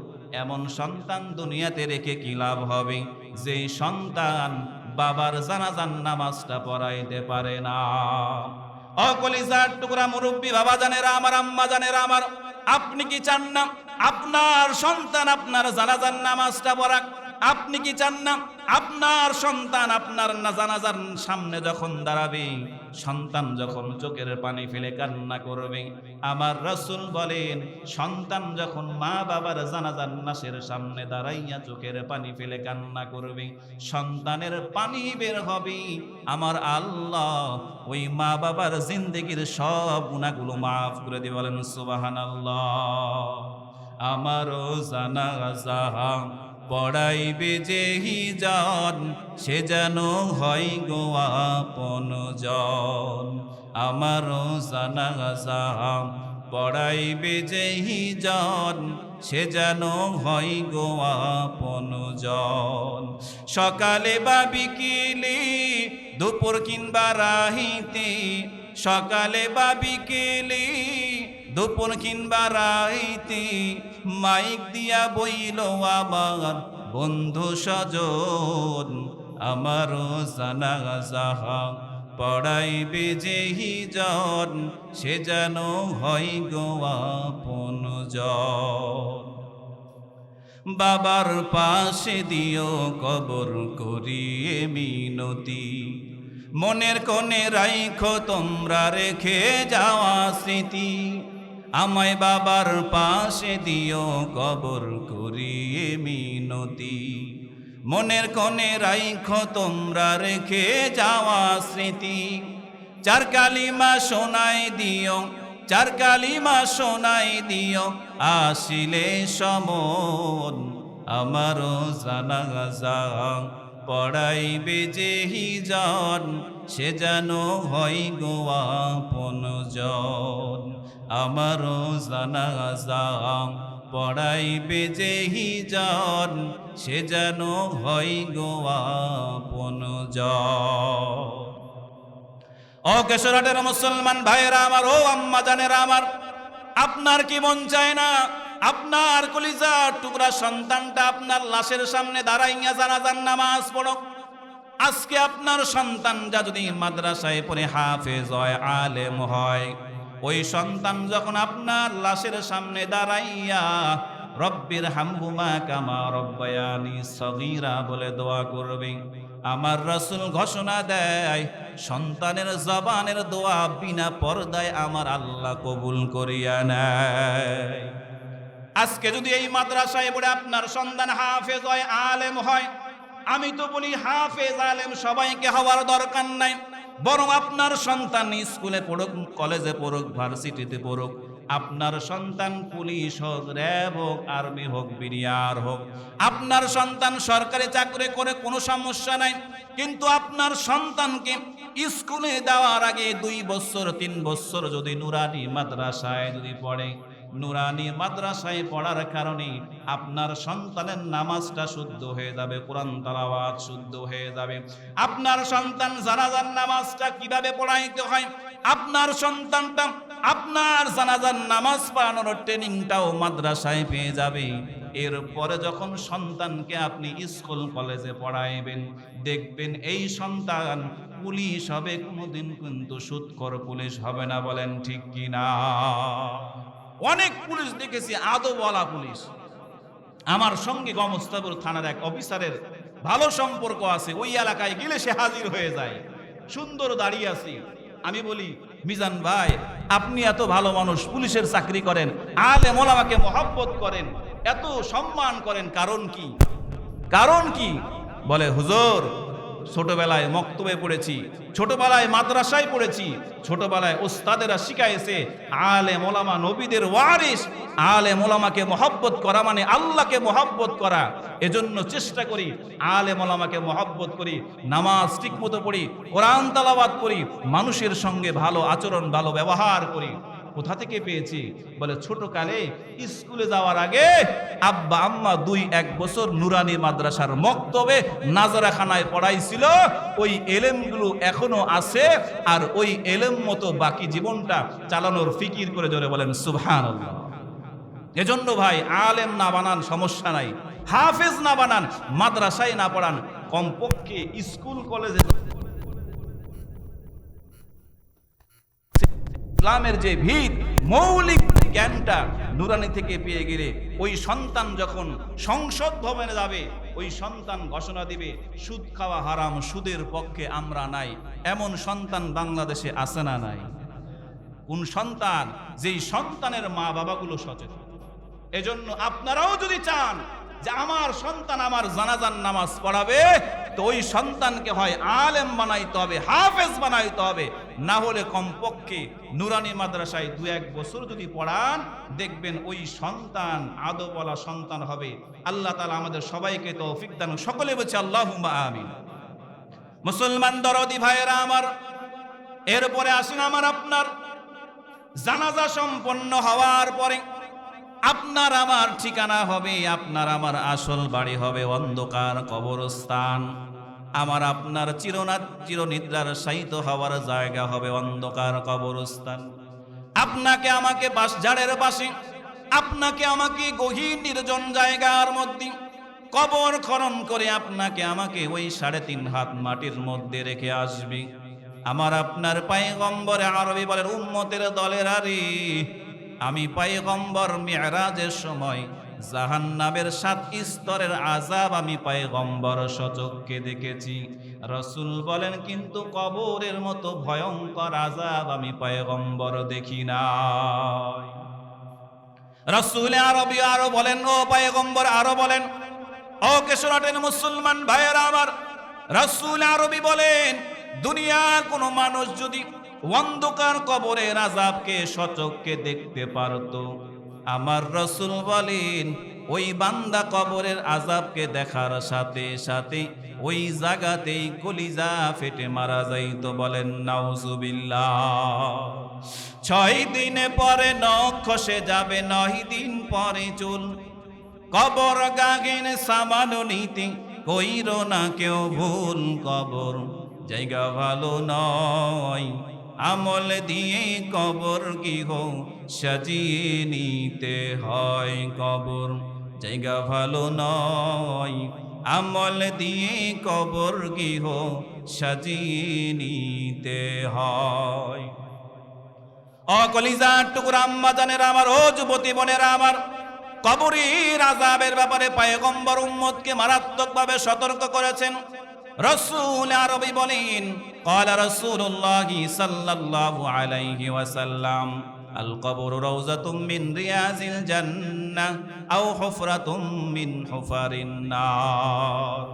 এমন সন্তান দুনিয়াতে রেখে কি লাভ হবে যে সন্তান বাবার জানাজার নামাজটা পড়াইতে পারে না। অকলিজার টুকরা মুরব্বী বাবা জানেরা আমার, আম্মা জানেরা আমার, আপনি কি চান না আপনার সন্তান আপনার জানাজার নামাজটা পড়াক? আপনি কি চান না আপনার সন্তান আপনার জানাজার সামনে যখন দাঁড়াবে, সন্তান যখন চোখের পানি ফেলে কান্না করবে? আমার রাসূল বলেন, সন্তান যখন মা বাবার জানাজার নাশের সামনে দাঁড়াইয়া চোখের পানি ফেলে কান্না করবে, সন্তানের পানি বের হবে, আমার আল্লাহ ওই মা বাবার জিন্দেগির সব গুনাহগুলো মাফ করে দিয়ে বলেন সুবহানাল্লাহ। আমারও জানাজা পড়াইবে যেহি জন, সে যেন হয় গো আপনজন। আমারও জানাজা পড়াইবে যেহি জন, সে যেন হয় গো আপনজন। সকালে বা বিকেলে, দুপুর কিংবা রাহিতে, সকালে বা বিকেলে, দুপুর কিংবা রাইতে, মাইক দিয়া বইল আমার বন্ধু স্বজন। আমারও জানাজা পড়াইবে যেহি জন, সে যেন হয় গো আপনজন। বাবার পাশে দিও কবর করিয়ে মিনতি, মনের কোণে রাইখো তোমরা রেখে যাওয়া স্মৃতি। আমায় বাবার পাশে দিও কবর করিয়ে মিনতি, মনের কোণে রাইখো তোমরা রেখে যাওয়া স্মৃতি। চার কালিমা শোনাই দিও, চার কালিমা শোনাই দিও, আসিলে সমন। আমারও জানাজা পড়াইবে যেহি জন, সে যেন হয় গো আপনজন। আমারও জানাজা পড়াইবে যেহি জন, সে যেন হয় গো আপনজন। ও কেশরহাটের মুসলমান ভাইয়েরা আমার, ও আম্মা জানেরা আমার, আপনার কি মন চায় না আপনার কলিজার টুকরা সন্তানটা আপনার লাশের সামনে দাঁড়াইয়া জানাজার নামাজ পড়ো? আজকে আপনার সন্তানটা যদি মাদ্রাসায় পড়ে হাফেজ হয়, আলেম হয়, ওই সন্তান যখন আপনার লাশের সামনে দাঁড়াইয়া রব্বির হামহুমা কামা রব্বায়ানি সগীরা বলে দোয়া করবে, আমার রাসূল ঘোষণা দেয় সন্তানের জবানের দোয়া বিনা পর্দায় আমার আল্লাহ কবুল করিয়া নেয়। আজকে যদি এই মাদ্রাসায় পড়ে আপনার সন্তান হাফেজ হয়, আলেম হয়, আমি তো বলি হাফেজ আলেম সবাইকে হওয়ার দরকার নাই, বরং আপনার সন্তান স্কুলে পড়ুক, কলেজে পড়ুক, ভার্সিটিতে পড়ুক, আপনার সন্তান পুলিশ হোক, র্যাব হোক, আর্মি হোক, বিডিআর হোক, আপনার সন্তান সরকারি চাকরি করে কোনো সমস্যা নাই, কিন্তু আপনার সন্তানকে স্কুলে দেওয়ার আগে 2 বছর 3 বছর যদি নুরানি মাদ্রাসায় যদি পড়ে, নুরানি মাদ্রাসায় পড়ার কারণে আপনার সন্তানের নামাজটা শুদ্ধ হয়ে যাবে, কোরআন তেলাওয়াত শুদ্ধ হয়ে যাবে। আপনার সন্তান জানাজার নামাজটা কিভাবে পড়াইতে হয়, আপনার সন্তানটা আপনার জানাজার নামাজ পড়ানোর ট্রেনিংটাও মাদ্রাসায় পেয়ে যাবে। এরপরে যখন সন্তানকে আপনি স্কুল কলেজে পড়াইবেন, দেখবেন এই সন্তান পুলিশ হবে, কোনোদিন কিন্তু সুদখোর পুলিশ হবে না। বলেন ঠিক কিনা? অনেক পুলিশ দেখেছি আদবওয়ালা পুলিশ। আমার সঙ্গে গমস্তাপুর থানার এক অফিসারের ভালো সম্পর্ক আছে, ওই এলাকায় গেলে সে হাজির হয়ে যায়, সুন্দর দাঁড়িয়ে আছে। আমি বলি, মিজান ভাই আপনি এত ভালো মানুষ, পুলিশের চাকরি করেন, আলেম ওলামাকে মহব্বত করেন, এত সম্মান করেন, কারণ কি? কারণ কি? বলে, হুজুর ছোটবেলায় মক্তবে পড়েছি, ছোটবেলায় মাদ্রাসায় পড়েছি, ছোটবেলায় ওস্তাদেরা শিখাইছে আলেম ওলামা নবীদের ওয়ারিস, আলেম ওলামাকে মহব্বত করা মানে আল্লাহকে মহব্বত করা। এজন্য চেষ্টা করি আলেম ওলামাকে মহব্বত করি, নামাজ ঠিকমতো পড়ি, কোরআন তেলাওয়াত করি, মানুষের সঙ্গে ভালো আচরণ, ভালো ব্যবহার করি। কোথা থেকে পেয়েছি? বলে, ছোটকালে স্কুলে যাওয়ার আগে আব্বা আম্মা 2-1 বছর নুরানি মাদ্রাসার মক্তবে নাজারাখানায় পড়াইছিল, ওই এলেমগুলো এখনো আছে, আর ওই এলেম মতো বাকি জীবনটা চালানোর ফিকির করে জোরে বলেন সুবহানাল্লাহ। এজন্য ভাই আলেম না বানান সমস্যা নাই, হাফেজ না বানান, মাদ্রাসায় না পড়ান, কমপক্ষে স্কুল কলেজে ইসলামের যে ভিত মৌলিক জ্ঞানটা নুরানি থেকে পেয়ে গেলে ওই সন্তান যখন সংসদ ভবনে যাবে ওই সন্তান ঘোষণা দিবে সুদ খাওয়া হারাম, সুদের পক্ষে আমরা নাই। এমন সন্তান বাংলাদেশে আছে না নাই? কোন সন্তান? যেই সন্তানের মা বাবাগুলো সচেতন। এজন্য আপনারাও যদি চান যে আমার সন্তান আমার জানাজার নামাজ পড়াবে, তো ওই সন্তানকে হয় আলেম বানাইতে হবে, হাফেজ বানাইতে হবে, না হলে কমপক্ষে নুরানি মাদ্রাসায় 2-1 বছর যদি পড়ান, দেখবেন ওই সন্তান আদবওয়ালা সন্তান হবে। আল্লাহ তাআলা আমাদের সবাইকে তৌফিক দান। সকলে বলছে আল্লাহুম্মা আমিন। মুসলমান দরদি ভাইয়েরা আমার, এরপরে আসুন আমার আপনার জানাজা সম্পন্ন হওয়ার পরে আপনার আমার ঠিকানা হবে, আপনার আমার আসল বাড়ি হবে অন্ধকার কবরস্থান। আমার আপনার চিরনিদ্রার শায়িত হওয়ার জায়গা হবে অন্ধকার কবরস্থান। আপনাকে আমাকে বাঁশঝাড়ের পাশে, আপনাকে আমাকে গহীন নির্জন জায়গার মধ্যে কবর খনন করে আপনাকে আমাকে ওই 3.5 হাত মাটির মধ্যে রেখে আসবে। আমার আপনার পয়গম্বরে আরবি বলেন, উম্মতের দলের আরে আমি পয়গম্বর মিরাজের সময় জাহান্নামের 7 স্তরের আযাব আমি পয়গম্বর সচক্ষে দেখেছি। রাসূল বলেন, কিন্তু কবরের মতো ভয়ঙ্কর আযাব আমি পয়গম্বর দেখি নাই। রাসূল আরবি আরো বলেন, ও পয়গম্বর আরো বলেন, ও কেশরাটের মুসলমান ভাইয়েরা আমার, রাসূল আরবি বলেন, দুনিয়ার কোন মানুষ যদি অন্ধকার কবরের আযাবকে সচক্ষে দেখতে পারত, আমার রাসূল বলেন ওই বান্দা কবরের আযাবকে দেখার সাথে সাথে ওই জায়গাতেই কলিজা ফেটে মারা যাইত। বলেন নাউজুবিল্লাহ। 6 দিন পরে নখ খসে যাবে, 9 দিন পরে চুল, কবর গাগিন সামানো নীতি কইরো না কেউ ভুল। কবর জায়গা ভালো নয়, আমল দিয়ে কবর গৃহ সাজিয়ে নিতে হয়। কবর জায়গা ভালো নয়, আমল দিয়ে কবর গৃহ সাজিয়ে নিতে হয়। ও কলিজার টুকরা আম্মা জানেরা আমার, ও যুবতী বোনেরা আমার, কবরের আযাবের ব্যাপারে পয়গম্বর উম্মতকে মারাত্মকভাবে সতর্ক করেছেন। রাসূল আরবি বলেন, ক্বালা রাসূলুল্লাহি সাল্লাল্লাহু আলাইহি ওয়াসাল্লাম, আল কবরু রাউযাতুম মিন রিয়াজিল জান্নাহ আও হুফরাতুম মিন হুফারিন নার।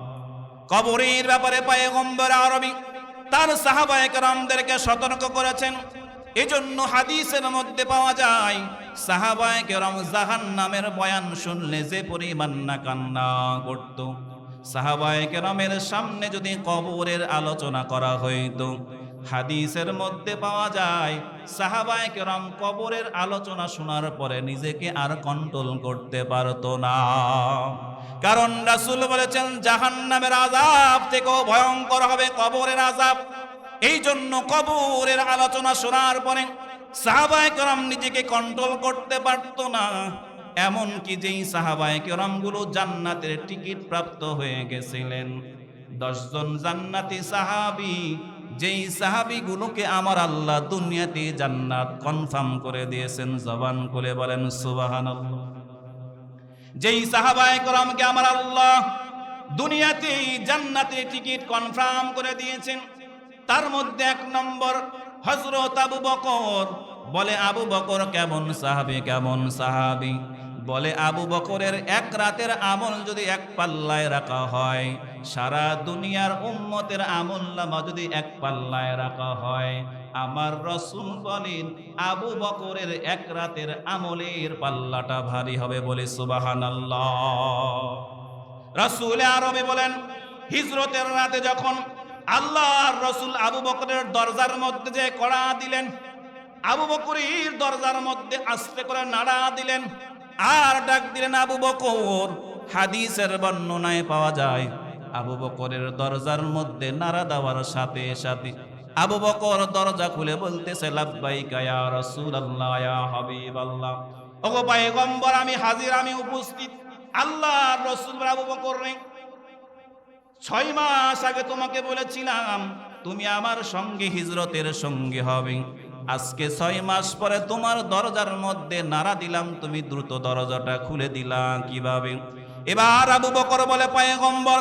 কবরের ব্যাপারে পয়গম্বর আরবি তার সাহাবায়ে কেরামদেরকে সতর্ক করেছেন। এজন্য হাদিসের মধ্যে পাওয়া যায়, সাহাবায়ে কেরাম জাহান্নামের বয়ান শুনলে যে পরিমাণ না কান্না করত। সাহাবায়ে কেরামের সামনে যদি কবরের আলোচনা করা হইতো, হাদিসের মধ্যে পাওয়া যায় সাহাবায়ে কেরাম কবরের আলোচনা শোনার পরে নিজেকে আর কন্ট্রোল করতে পারতো না। কারণ রাসূল বলেছেন জাহান্নামের আযাব থেকেও ভয়ঙ্কর হবে কবরের আযাব। এই জন্য কবরের আলোচনা শোনার পরে সাহাবায়ে কেরাম নিজেকে কন্ট্রোল করতে পারতো না। এমনকি যেই সাহাবায়ে কেরামগুলো জান্নাতের টিকিট প্রাপ্ত হয়ে গেছিলেন, 10 জন জান্নাতি সাহাবী, যেই সাহাবীগুলোকে আমার আল্লাহ দুনিয়াতে জান্নাত কনফার্ম করে দিয়েছেন, জবান খুলে বলেন সুবহানাল্লাহ। যেই সাহাবায়ে কেরামকে আমার আল্লাহ দুনিয়াতে জান্নাতের টিকিট কনফার্ম করে দিয়েছেন, তার মধ্যে 1 নম্বর হযরত আবু বকর। বলে আবু বকর কেমন সাহাবী, কেমন সাহাবী? বলে আবু বকরের 1 রাতের আমল যদি 1 পাল্লায় রাখা হয়, সারা দুনিয়ার উম্মতের আমলনামা যদি 1 পাল্লায় রাখা হয়, আমার রাসূল বলেন আবু বকরের 1 রাতের আমলের পাল্লাটা ভারী হবে। বলে সুবহানাল্লাহ। রাসূল আরবি বলেন, হিজরতের রাতে যখন আল্লাহর রাসূল আবু বকরের দরজার মধ্যে যে কড়া দিলেন, আবু বকরের দরজার মধ্যে আস্তে করে নাড়া দিলেন আর ডাক দিলেন আবু বকর। হাদিসের বর্ণনায় পাওয়া যায় আবু বকরের দরজার মধ্যে নাড়া দেওয়ার সাথে সাথে আবু বকর দরজা খুলে বলতেছে লাব্বাইকা ইয়া রাসূলুল্লাহ ইয়া হাবিবাল্লাহ। ও ওগো পয়গম্বর, আমি হাজির, আমি উপস্থিত। আল্লাহর রাসূল আবু বকর রে, 6 মাস আগে তোমাকে বলেছিলাম তুমি আমার সঙ্গে হিজরতের সঙ্গে হবে। আজকে 6 মাস পরে তোমার দরজার মধ্যে নাড়া দিলাম, তুমি দ্রুত দরজাটা খুলে দিলা কিভাবে? এবার আবু বকর বলে, পয়গম্বর,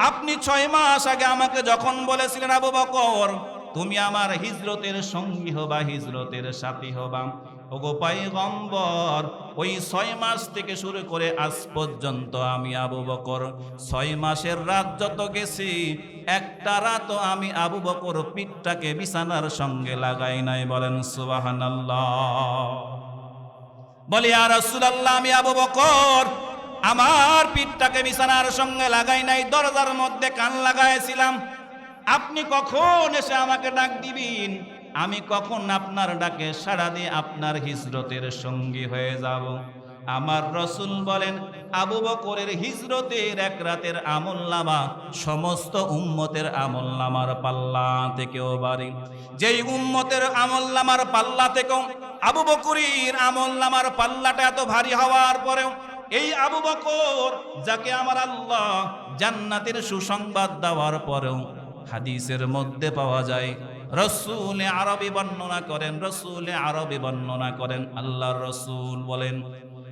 আপনি 6 মাস আগে আমাকে যখন বলেছিলেন আবু বকর তুমি আমার হিজরতের সঙ্গী হবা, হিজরতের সাথী হবা, ওগো পয়গম্বর, ওই 6 মাস থেকে শুরু করে আজ পর্যন্ত আমি আবু বকর 6 মাসের রাত যত গেছি, একটা রাতও আমি আবু বকর পিঠটাকে বিছানার সঙ্গে লাগাই নাই। বলেন সুবহানাল্লাহ। বলি, ইয়া রাসূলুল্লাহ, আমি আবু বকর আমার পিঠটাকে বিছানার সঙ্গে লাগাই নাই, দরজার মধ্যে কান লাগাইছিলাম। আপনি কখন এসে আমাকে ডাক দিবেন, আমি কখন আপনার ডাকে সাড়া দিয়ে আপনার হিজরতের সঙ্গী হয়ে যাব? আমার রাসূল বলেন, আবু বকরের হিজরতের এক রাতের আমলনামা সমস্ত উম্মতের আমলনামার পাল্লা থেকেও ভারী। যেই উম্মতের আমলনামার পাল্লা থেকেও আবু বকরের আমলনামার পাল্লাটা এত ভারী হওয়ার পরেও এই আবু বকর, যাকে আমার আল্লাহ জান্নাতের সুসংবাদ দেওয়ার পরেও হাদিসের মধ্যে পাওয়া যায়, রাসূল আরবী বর্ণনা করেন, রাসূল আরবী বর্ণনা করেন, আল্লাহর রাসূল বলেন,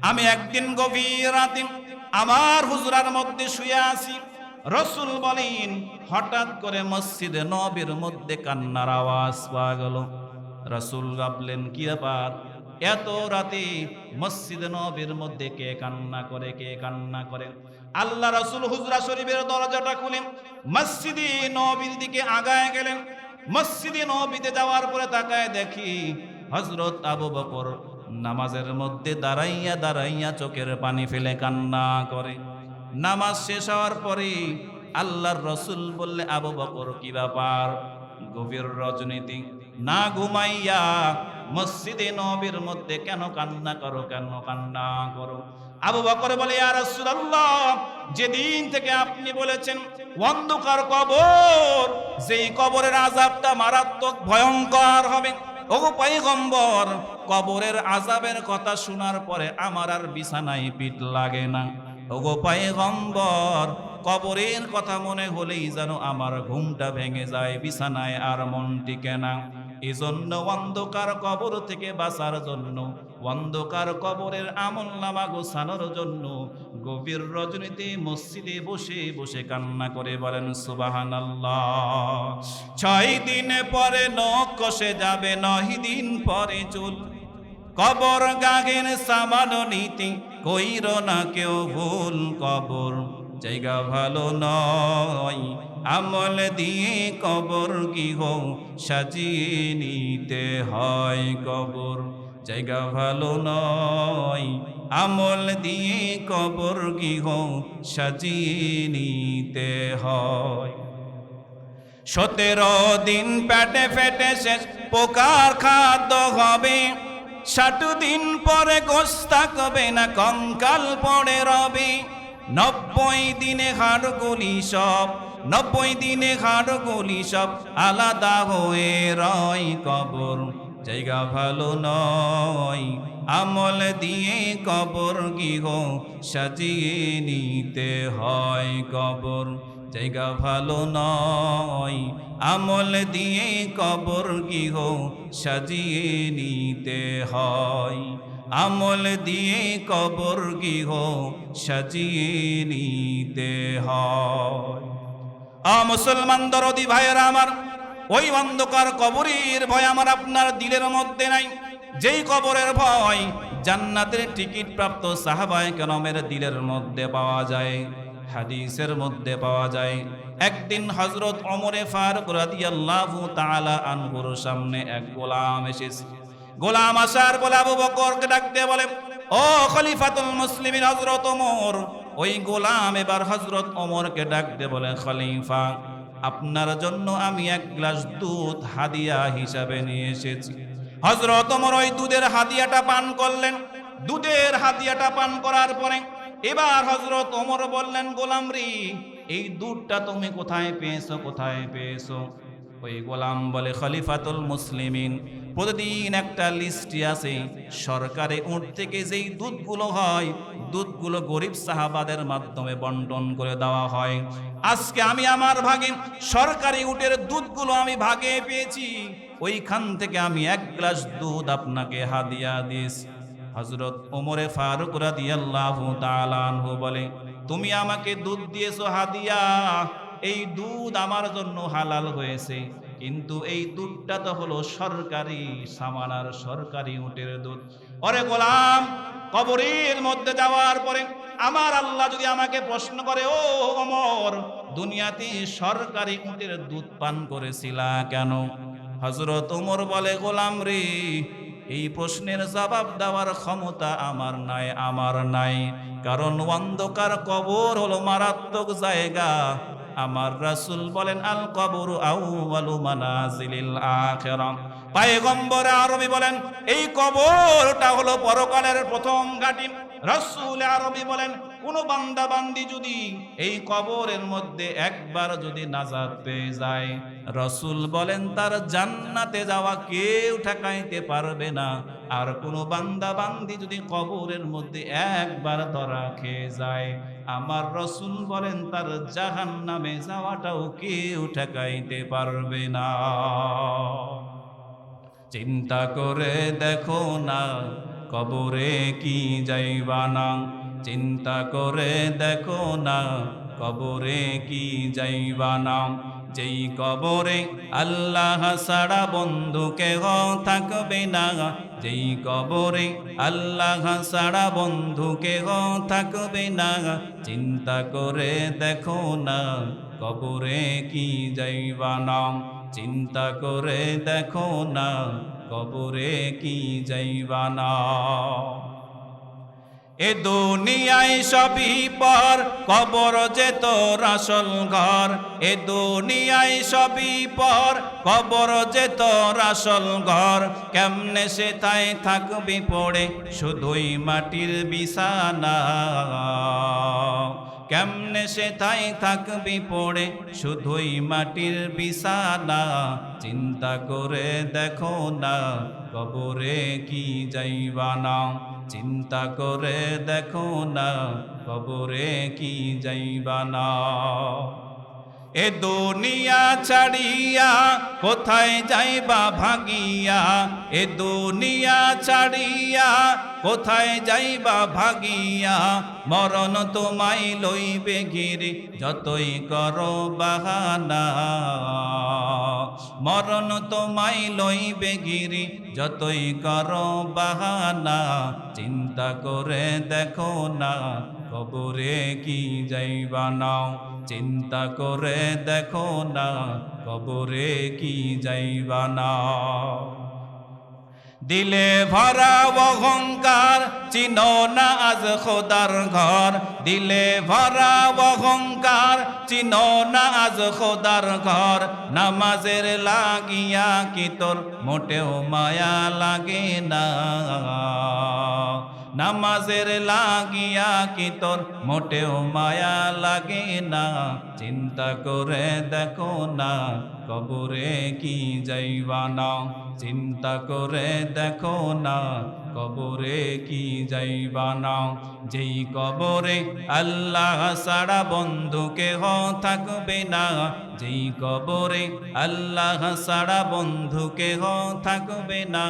আমি একদিন গভীর রাতে আমার হুজরার মধ্যে শুয়ে আছি। রাসূল বলেন, হঠাৎ করে মসজিদে নববীর মধ্যে কান্নার আওয়াজ পাওয়া গেল। রাসূল ভাবলেন, কি ব্যাপার, এত রাতে মসজিদে নববীর মধ্যে কে কান্না করে, কে কান্না করে? আল্লাহ রাসূল হুজরা শরীফের দরজাটা খুলে মসজিদে নববীর দিকে আগায় গেলেন। মসজিদে নববীতে যাওয়ার পরে তাকায় দেখি হযরত আবু বকর নামাজের মধ্যে দাঁড়াইয়া দাঁড়াইয়া চোখের পানি ফেলে কান্না করে। নামাজ শেষ হওয়ার পরে আল্লাহর রাসূল বললে, আবু বকর, কি ব্যাপার? গভীর রজনীতে না ঘুমাইয়া মসজিদে নববীর মধ্যে কেন কান্না করো, কেন কান্না করো? আবু বকর বলে, ইয়া রাসূলুল্লাহ, যেদিন থেকে আপনি বলেছেন অন্ধকার কবর, যেই কবরের আযাবটা মারাত্মক ভয়ঙ্কর হবে, ওগো পয়গম্বর, কবরের আযাবের কথা শোনার পরে আমার আর বিছানায় পিঠ লাগে না। ওগো পয়গম্বর, কবরের কথা মনে হলেই যেন আমার ঘুমটা ভেঙে যায়, বিছানায় আর মন টিকে না। এজন্য অন্ধকার কবর থেকে বাঁচার জন্য, অন্ধকার কবরের আমলনামা গোছানোর জন্য গভীর রজনীতে মসজিদে বসে বসে কান্না করে। বলেন সুবহানাল্লাহ। 6 দিন পরে নখ কষে যাবে, 9 দিন পরে চুল, কবর গাগের সামান নীতি কইর না কেউ ভুল। কবর জায়গা ভালো নয়, আমল দিয়ে কবর গৃহ সাজিয়ে নিতে হয়। কবর জায়গা ভালো নয়, আমল দিয়ে কবর গৃহ সাজিয়ে নিতে হয়। 17 দিন পেটে ফেটে শেষ পোকার খাদ্য হবে, 60 দিন পরে গোশত থাকবে না, কঙ্কাল পড়ে রবে। 90 দিনে হাড়গুলি সব, 90 দিনে হাড়গুলি সব আলাদা হয়ে রয়। কবর জায়গা ভালো নয়, আমল দিয়ে কবর গৃহ সাজিয়ে নিতে হয়। কবর জায়গা ভালো নয়, আমল দিয়ে কবর গৃহ সাজিয়ে নিতে হয়। আমল দিয়ে কবর গৃহ সাজিয়ে নিতে হয়। মুসলমান দরদি ভাইয়েরা আমার, ওই অন্ধকার কবরের ভয় আমার আপনার দিলের মধ্যে নাই। যেই কবরের ভয় জান্নাতের টিকিট প্রাপ্ত সাহাবায়ে কেরামের দিলের মধ্যে পাওয়া যায়। হাদিসের মধ্যে পাওয়া যায়, একদিন হযরত ওমর ফারুক রাদিয়াল্লাহু তাআলা আনহুর সামনে এক গোলাম এসেছে। গোলাম আসার বলে আবু বকরকে ডাক দিয়ে বলে, ও খলিফাতুল মুসলিমিন হযরত ওমর। ওই গোলাম এবার হযরত ওমরকে ডাক দিয়ে বলে, খলিফা, আপনার জন্য আমি এক গ্লাস দুধ হাদিয়া হিসাবে নিয়ে এসেছি। হযরত ওমর ওই দুধের হাদিয়াটা পান করলেন। দুধের হাদিয়াটা পান করার পরে এবার হযরত ওমর বললেন, গোলাম রে, এই দুধটা তুমি কোথায় পেয়েছো, কোথায় পেয়েছো? ওই গোলাম বলে, খলিফাতুল মুসলিমিন, প্রতিদিন একটা লিস্টি আছে, সরকারি উট থেকে যেই দুধগুলো হয়, দুধগুলো গরিব সাহাবাদের মাধ্যমে বন্টন করে দেওয়া হয়। আজকে আমি আমার ভাগে সরকারি উটের দুধগুলো আমি ভাগে পেয়েছি, ওইখান থেকে আমি এক গ্লাস দুধ আপনাকে হাদিয়া দিয়েছি। হযরত ওমরে ফারুক রাদিয়াল্লাহু তাআলা আনহু বলে, তুমি আমাকে দুধ দিয়েছো হাদিয়া, এই দুধ আমার জন্য হালাল হয়েছে, কিন্তু এই দুধটা তো হলো সরকারি সামানার সরকারি উটের দুধ। ওরে গোলাম, কবরের মধ্যে যাওয়ার পরে আমার আল্লাহ যদি আমাকে প্রশ্ন করে, ও ওমর, দুনিয়াতে সরকারি উটের দুধ পান করেছিলা কেন? হযরত ওমর বলে, গোলাম রে, এই প্রশ্নের জবাব দেওয়ার ক্ষমতা আমার নাই, কারণ অন্ধকার কবর হলো মারাত্মক জায়গা। আমার রাসূল বলেন, আল কবরু আউয়ালু মানাজিলিল আখিরাহ। পয়গম্বর আরবি বলেন, এই কবরটা হলো পরকালের প্রথম ঘাঁটি। রাসূল আরবি বলেন, কোন বান্দা বান্দি যদি এই কবরের মধ্যে একবার যদি নাজাত পেয়ে যায়, রাসূল বলেন তার জান্নাতে যাওয়া কেউ ঠেকাইতে পারবে না। আর কোন বান্দা বান্দি যদি কবরের মধ্যে একবার ধরা খেয়ে যায়, আমার রাসূল বলেন তার জাহান্নামে যাওয়াটাও কেউ ঠেকাইতে পারবে না। চিন্তা করে দেখো না, কবরে কি যাইবা না। চিন্তা করে দেখো না, কবরে কি যাইবা না। যেই কবরে আল্লাহ ছাড়া বন্ধু কেহ থাকবে না, যেই কবরে আল্লাহ ছাড়া বন্ধু কেহ থাকবে না। চিন্তা করে দেখো না, কবরে কি যাইবা না। চিন্তা করে দেখো না, কবরে কি যাইবা না। এ দুনিয়ায় সবই পর, কবর যে তোর আসল ঘর। এ দুনিয়ায় সবই পর, কবর যে তোর আসল ঘর। কেমনে সে তাই থাকবি পড়ে, শুধুই মাটির বিছানা। কেমনে সে তাই থাকবি পড়ে, শুধুই মাটির বিছানা। চিন্তা করে দেখো না, কবরে কি যাইবা না। চিন্তা করে দেখো না, কবরে কি যাইবা না। এ দুনিয়া ছাড়িয়া কোথায় যাইবা ভাগিয়া। এ দুনিয়া ছাড়িয়া কোথায় যাইবা ভাগিয়া। মরণ তোমায় লইবে ঘিরে, যতই করো বাহানা। মরণ তোমায় লইবে ঘিরে, যতই করো বাহানা। চিন্তা করে দেখো না, কবরে কি যাইবা না। চিন্তা করে দেখো না, কবরে কি যাইবা না। দিলে ভরা অহংকার, চিনো না আজ খোদার ঘর। দিলে ভরা অহংকার, চিনো না আজ খোদার ঘর। নামাজের লাগিয়া কি তোর মোটেও মায়া লাগে না। নামাজের লাগিয়া কি তোর মোটেও মায়া লাগে না। চিন্তা করে দেখো না, কবরে কি যাইবা না। চিন্তা করে দেখো না, কবরে কি যাইবা না। যেই কবরে আল্লাহ ছাড়া বন্ধু কেহ থাকবে না। যেই কবরে আল্লাহ ছাড়া বন্ধু কেহ থাকবে না।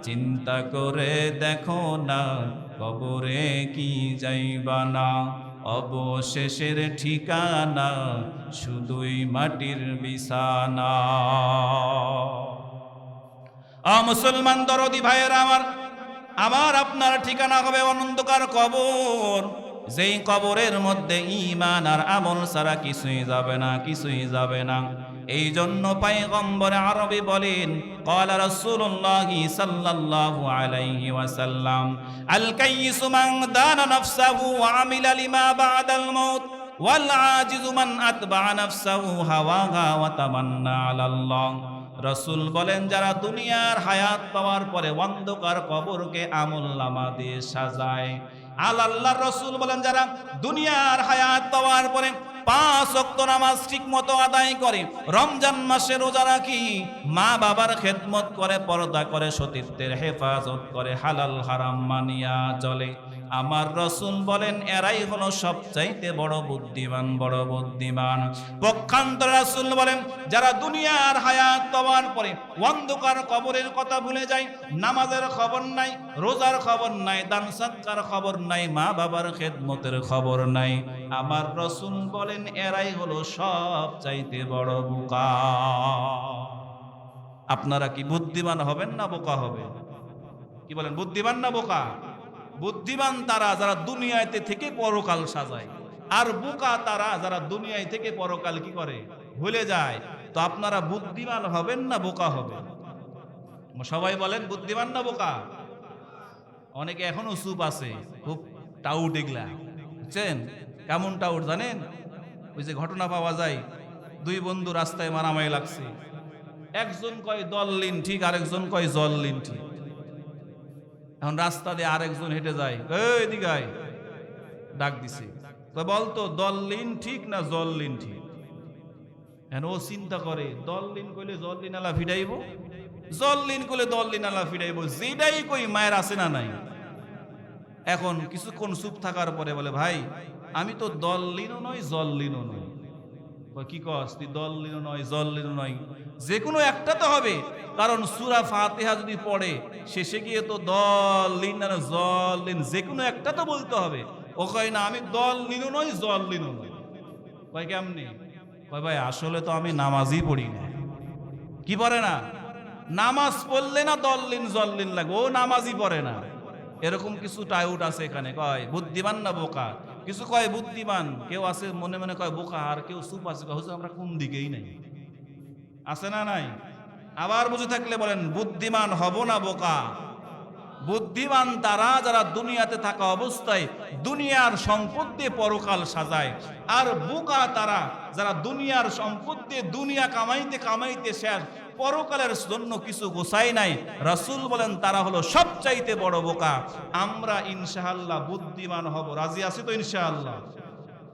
চিন্তা করে দেখো না, কবরে কি যাইবা না। অবশেষের ঠিকানা শুধুই মাটির বিছানা। মুসলমান দরদি ভাইয়েরা আমার, আমার আপনার ঠিকানা হবে অনন্তকার কবর। যেই কবরের মধ্যে ঈমান আর আমল ছাড়া কিছুই যাবে না, কিছুই যাবে না। এই জন্য পয়গম্বর আরবি বলেন, ক্বালা রাসূলুল্লাহি সাল্লাল্লাহু আলাইহি ওয়াসাল্লাম, আল কাইয়িসু মান দানা নাফসাহু ওয়া আমিলা লিমা বা'দাল মাউত ওয়াল আজিজু মান আতবা'a নাফসাহু হাওয়াহা ওয়া তামান্না আলাল্লাহ। রাসূল বলেন, যারা দুনিয়ার হায়াত পাওয়ার পরে অন্ধকার কবরকে আমলনামা দিয়ে সাজায়। আল্লাহর রাসূল বলেন, যারা দুনিয়ার হায়াত পাওয়ার পরে 5 ওয়াক্ত নামাজ ঠিক মতো আদায় করে, রমজান মাসে রোজা রাখি, মা বাবার খেদমত করে, পর্দা করে, সতীত্বের হেফাজত করে, হালাল হারাম মানিয়া চলে, আমার রাসূল বলেন এরাই হলো সবচাইতে বড় বুদ্ধিমান, বড় বুদ্ধিমান। পক্ষান্তরে রাসূল বলেন যারা দুনিয়ার হায়াত পাওয়ার পরে অন্ধকার কবরের কথা ভুলে যায়, নামাজের খবর নাই, রোজার খবর নাই, দান সদকার খবর নাই, মা বাবার খেদমতের খবর নাই, আমার রাসূল বলেন এরাই হলো সবচাইতে বড় বোকা। আপনারা কি বুদ্ধিমান হবেন না বোকা হবেন? কি বলেন, বুদ্ধিমান না বোকা? বুদ্ধিমান তারা যারা দুনিয়াতে থেকে পরকাল সাজায়, আর বোকা তারা যারা দুনিয়ায় থেকে পরকাল কি করে, ভুলে যায়। তো আপনারা বুদ্ধিমান হবেন না বোকা হবেন? সবাই বলেন বুদ্ধিমান না বোকা? অনেকে এখনো চুপ আছে, খুব টাউট এগুলা, বুঝছেন? কেমন টাউট জানেন? ওই যে ঘটনা পাওয়া যায়, 2 বন্ধু রাস্তায় মারামারি লাগছে, একজন কয় দল-লিন ঠিক, আরেকজন কয় জল-লিন ঠিক। এখন রাস্তা দিয়ে আরেকজন হেঁটে যায়, এই দিগায় ডাক দিছে, তো বলতো দল-লিন ঠিক না জল-লিন ঠিক? এখন ও চিন্তা করে, দল-লিন কইলে জল-লিন আলা ফিরাইব, জল-লিন কইলে দল-লিন আলা ফিরাইব, যেটাই কই মায়ের আছে না নাই। এখন কিছুক্ষণ চুপ থাকার পরে বলে, ভাই আমি তো দল-লিনও নয় জল-লিনও নই। কি কস তুই? দল-লিনও নয় জল-লিনও নয়, যে কোনো একটা তো হবে, কারণ সূরা ফাতিহা যদি পড়ে শেষে গিয়ে তো দল-লিন আর জল-লিন যে কোনো একটা তো বলতে হবে। ও কয় না আমি দল-লিনও নয় জল-লিনও নয়। কয় কেমনি? কয় ভাই আসলে তো আমি নামাজই পড়ি না। কি পড়ে না? নামাজ পড়লে না দল-লিন জল-লিন লাগবে, ও নামাজই পড়ে না। এরকম কিছু টাউট আছে এখানে, কয় বুদ্ধিমান না বোকা? কিছু কয় বুদ্ধিমান, কেউ আছে মনে মনে কয় বোকা, আর কেউ চুপ আছে, হুজুর আমরা কোন দিকেই নাই। আছে না নাই? আবার বুঝে থাকলে বলেন বুদ্ধিমান হব না বোকা? বুদ্ধিমান তারা যারা দুনিয়াতে থাকা অবস্থায় দুনিয়ার সম্পদ দিয়ে পরকাল সাজায়, আর বোকা তারা যারা দুনিয়ার সম্পদ দিয়ে দুনিয়া কামাইতে কামাইতে শেষ, পরকালের জন্য কিছু গোছাই নাই। রাসূল বলেন তারা হলো সবচাইতে বড় বোকা। আমরা ইনশাআল্লাহ বুদ্ধিমান হব, রাজি আছি তো ইনশাআল্লাহ?